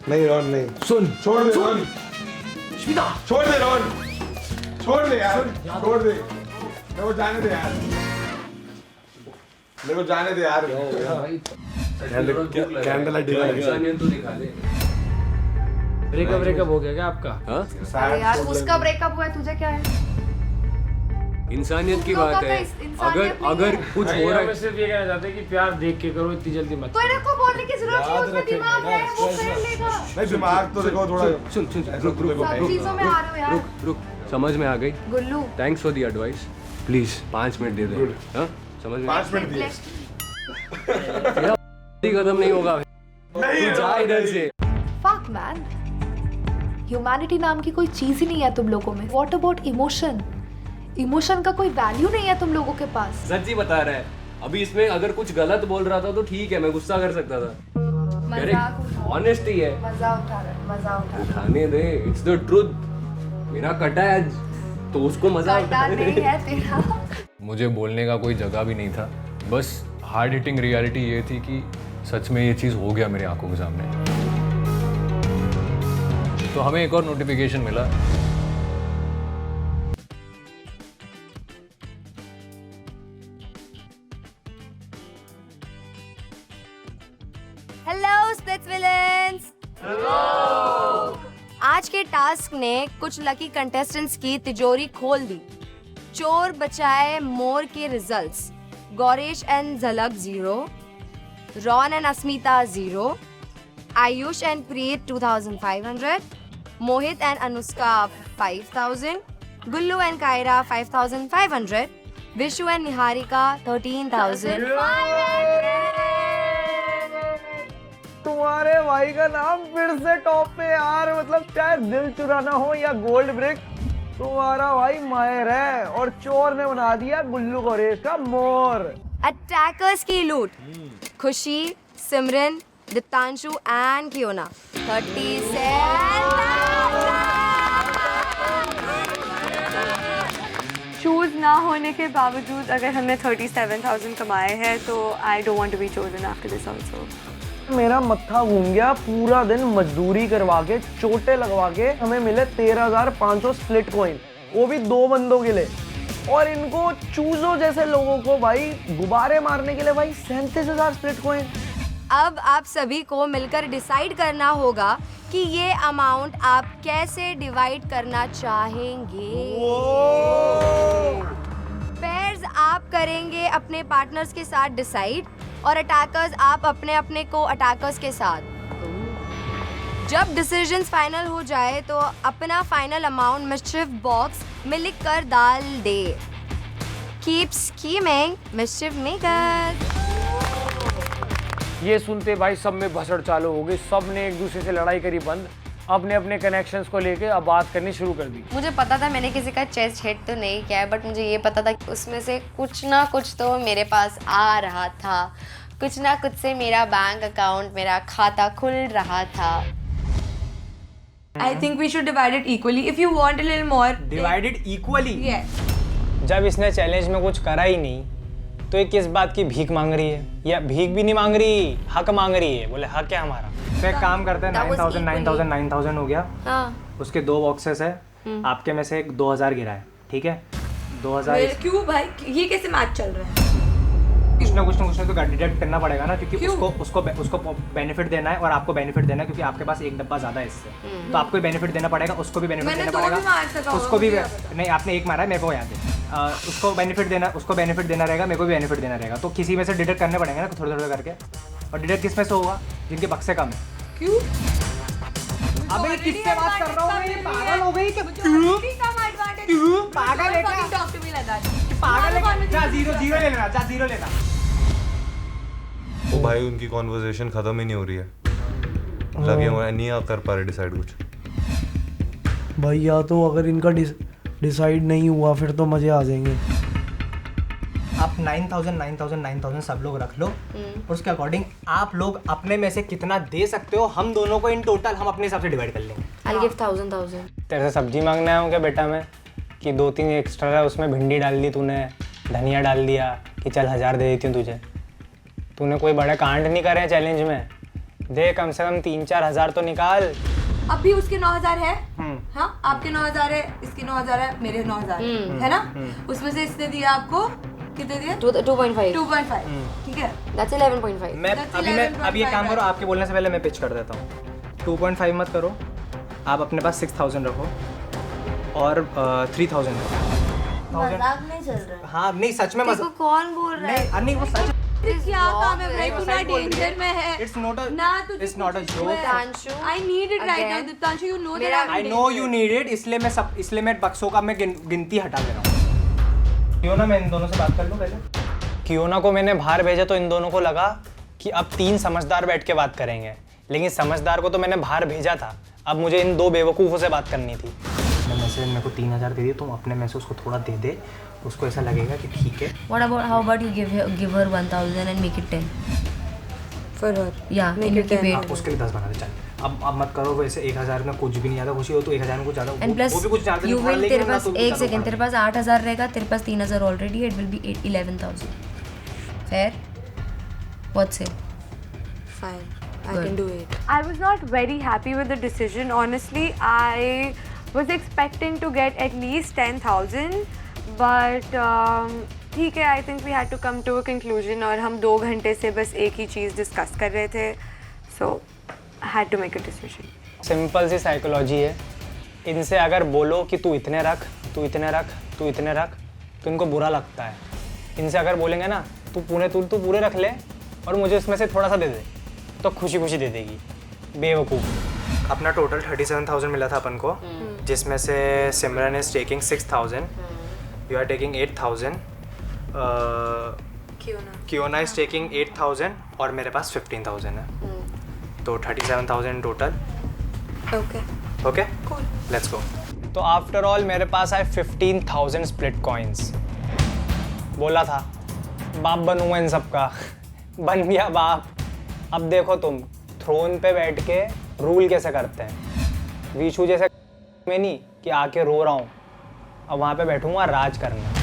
नहीं रोहन, नहीं. सुन, छोड़ दे रोहन. श्मिता, छोड़ दे रोहन, छोड़ दे यार, छोड़ दे. मेरे को जाने दे यार. कैंडल लाइट तो दिखा दे. ब्रेकअप हो गया क्या आपका? अरे यार, उसका ब्रेकअप हुआ है, तुझे क्या है? इंसानियत की बात है. अगर कुछ हो रहा है, सिर्फ ये कहना चाहते हैं कि प्यार देख के करो, इतनी जल्दी मत. तो इनको बोलने की जरूरत नहीं, उसमें दिमाग है, वो कर लेगा. नहीं, दिमाग तो देखो थोड़ा. सुन, रुक. सब चीजों में आ रहे हो यार. रुक, समझ में आ गई. Gullu, thanks for the advice. Please 5 minute दे दे. हाँ, समझ में. 5 मिनट दिए. खत्म नहीं होगा. तू जा इधर से. Fuck man. ह्यूमैनिटी नाम की कोई चीज ही नहीं है तुम लोगों में. What about emotion? इमोशन का कोई वैल्यू नहीं है तुम लोगों के पास. सच्ची बता रहा है. अभी इसमें अगर कुछ गलत बोल रहा था तो ठीक है, मैं गुस्सा कर सकता था. ऑनेस्टी है, मजा उठा रहा है, मजा उठा रहा है। उठाने दे, इट्स द ट्रुथ। मेरा कटा है आज, तो उसको मजा कटा नहीं है तेरा। मुझे बोलने का कोई जगह भी नहीं था, बस हार्ड हिटिंग रियलिटी ये थी कि सच में ये चीज़ हो गया मेरी आंखों के सामने। तो हमें एक और नोटिफिकेशन मिला। Hello splitsvillains. आज के टास्क ने कुछ लकी कंटेस्टेंट्स की तिजोरी खोल दी। चोर बचाए मोर के results, Gauresh and Jhalak 0, Ron and Asmita 0, Ayush and Preet 2500, Mohit and Anushka 5000, Gullu and Kaira 5500, Vishu and Niharika 13,000। तुम्हारे भाई का नाम फिर से टॉप पे यार, मतलब चाहे दिल चुराना हो या गोल्ड ब्रिक, तुम्हारा भाई माहिर है। और चोर ने बना दिया गुल्लू गौरेश का मोर। अटैकर्स की लूट, खुशी, सिमरन, दीप्तांशु एंड कियोना 37,000। चूज ना होने के बावजूद अगर हमने 37,000 कमाए हैं तो I don't want to be chosen after this also. मेरा मत्था घूम गया, पूरा दिन मजदूरी करवा के चोटे लगवा के हमें मिले 13,500 स्प्लिट कॉइन, वो भी 2 बंदों के लिए। और इनको चूजो जैसे लोगों को भाई गुब्बारे मारने के लिए भाई 37,000 स्प्लिट कॉइन। अब आप सभी को मिलकर डिसाइड करना होगा कि ये अमाउंट आप कैसे डिवाइड करना चाहेंगे। पेयर्स आप करेंगे अपने पार्टनर्स के साथ डिसाइड, और अटैकर्स आप अपने अपने को अटैकर्स के साथ। जब डिसीजंस फाइनल हो जाए तो अपना फाइनल अमाउंट मिस्चिफ बॉक्स में लिख कर डाल दे। Keep scheming mischief maker. ये सुनते भाई सब में भसड़ चालू हो गई, सब ने एक दूसरे से लड़ाई करी बंद, अपने अपने कनेक्शंस को लेके अब बात करनी शुरू कर दी। मुझे पता था मैंने किसी का चेस्ट हिट तो नहीं किया है, बट मुझे ये पता था कि उसमें से कुछ ना कुछ तो मेरे पास आ रहा था, कुछ ना कुछ से मेरा बैंक अकाउंट, मेरा खाता खुल रहा था। I think we should divide it equally. If you want a little more, Divide it equally? Yes. जब इसने चैलेंज में कुछ करा ही नहीं तो ये किस बात की भीख मांग रही है? या भीख भी नहीं मांग रही, हक मांग रही है। बोले हक है हमारा। तो एक काम करते हैं, 9,000 9,000 9,000 हो गया। उसके 2 बॉक्सेस है, आपके में से एक 2,000 गिरा है, ठीक है? 2,000 क्यों भाई, ये कैसे मैच चल रहा है? कुछ ना कुछ तो डिडक्ट करना पड़ेगा ना, क्योंकि उसको बेनिफिट देना है और आपको बेनिफिट देना है, क्योंकि आपके पास एक डब्बा ज्यादा है इससे। तो आपको बेनिफिट देना पड़ेगा, उसको भी बेनिफिट देना पड़ेगा, उसको भी नहीं। आपने एक मारा है, मेरे को याद है। उसको बेनिफिट देना रहेगा, मेरे को भी बेनिफिट देना रहेगा। तो किसी में से डिडक्ट करने पड़ेंगे ना, थोड़ा थोड़ा करके। और डिडक्ट किस में से होगा? जिनके बक्से कम है। क्यों? अबे किससे बात कर रहा हूँ मैं? ये पागल हो गई क्या? क्यों पागल है क्या? पागल है? जा 0 ले लेना, जा 0 लेना। ओ भाई उनकी कॉन्वर्सेशन खत्म ही नहीं हो रही है, लगे हुए नहीं कर पा रहे डिसाइड कुछ। भाई या तो अगर इनका डिसाइड नहीं हुआ फिर तो मजे आ जाएंगे। आप 9,000 सब लोग रख लो, और उसके अकॉर्डिंग आप लोग अपने में से कितना दे सकते हो, हम दोनों को इन टोटल हम अपने हिसाब से डिवाइड कर लेंगे। I'll give 1,000. तेरे से सब्जी मांगना है क्या बेटा? मैं कि 2-3 एक्स्ट्रा है, उसमें भिंडी डाल दी तूने, धनिया डाल दिया, कि चल 1,000 दे देती हूँ तुझे। तूने कोई बड़े कांड नहीं करे चैलेंज में, दे कम से कम 3-4 हज़ार तो निकाल। अब भी उसके 9,000 है, हाँ आपके 9,000 है, इसके 9,000 है, मेरे 9,000 है ना? उसमें से इसने दिया आपको कितने दिया? 2.5. ठीक है, That's 11.5. मैं अभी ये काम करो, आपके बोलने से पहले मैं पिच कर देता हूँ। 2.5 मत करो, आप अपने पास 6,000 रखो और 3,000 रखो। मजाक नहीं चल रहा है। हाँ नहीं, सच में मजाक। कौन बोल रहा है? नहीं वो सच। क्या काम है भाई, तू ना डेंजर में है। It's not a joke. I need it right now, Diptanshu. You know that I know you need it. इसलिए मैं बक्सों का मैं गिनती हटा दे रहा हूँ। कियोना, मैं इन दोनों से बात कर लूँ पहले। कियोना को मैंने बाहर भेजा तो इन दोनों को लगा कि अब 3 समझदार बैठ के बात करेंगे, लेकिन समझदार को तो मैंने बाहर भेजा था, अब मुझे इन 2 बेवकूफ़ों से बात करनी थी। मैं से मेरे को 3,000 दे दी, तुम अपने में से उसको थोड़ा दे दे, उसको ऐसा लगेगा कि ठीक है। How about you give her 1,000 and make it 10? For her. Yeah, Make it 10. आप उसके लिए 10 बना दे चल। अब मत करो वैसे 1000 में कुछ भी नहीं आता, खुशी हो तो 1000 में कुछ ज़्यादा एंड प्लस वो भी कुछ ज़्यादा यू नहीं पड़ा, विल, लेकिन तेरे ना पास तो भी एक ज़्यादा सेकंड, पड़ा। तेरे पास 8000 रहेगा, तेरे पास 3000 already, it will be 11,000 fair, what से? Fine. I Good. can do it. I was not very happy with the decision. Honestly, I was expecting to get at least 10,000, but ठीक है. I think we had to come to a conclusion और हम 2 घंटे से बस एक ही चीज़ डिस्कस कर रहे थे. So I had to make a decision. Simple सी साइकोलॉजी है। इनसे अगर बोलो कि तू इतने रख, तू इतने रख, तू इतने रख, तो इनको बुरा लगता है। इनसे अगर बोलेंगे ना तू पूरे रख ले और मुझे इसमें से थोड़ा सा दे दे, तो खुशी खुशी दे देगी। बेवकूफ़। अपना टोटल 37,000 मिला था अपन को, जिसमें से Simran is taking 6,000, you are taking 8,000, Kiona is taking 8,000 और मेरे पास 15,000 है, तो 37,000 टोटल। Okay let's go. तो आफ्टर ऑल मेरे पास आए 15,000 स्प्लिट कॉइन्स। बोला था बाप बनूंगा इन सब का, बन गया बाप। अब देखो तुम थ्रोन पे बैठ के रूल कैसे करते हैं। विशु जैसे में नहीं कि आके रो रहा हूँ, अब वहाँ पे बैठूंगा राज करना।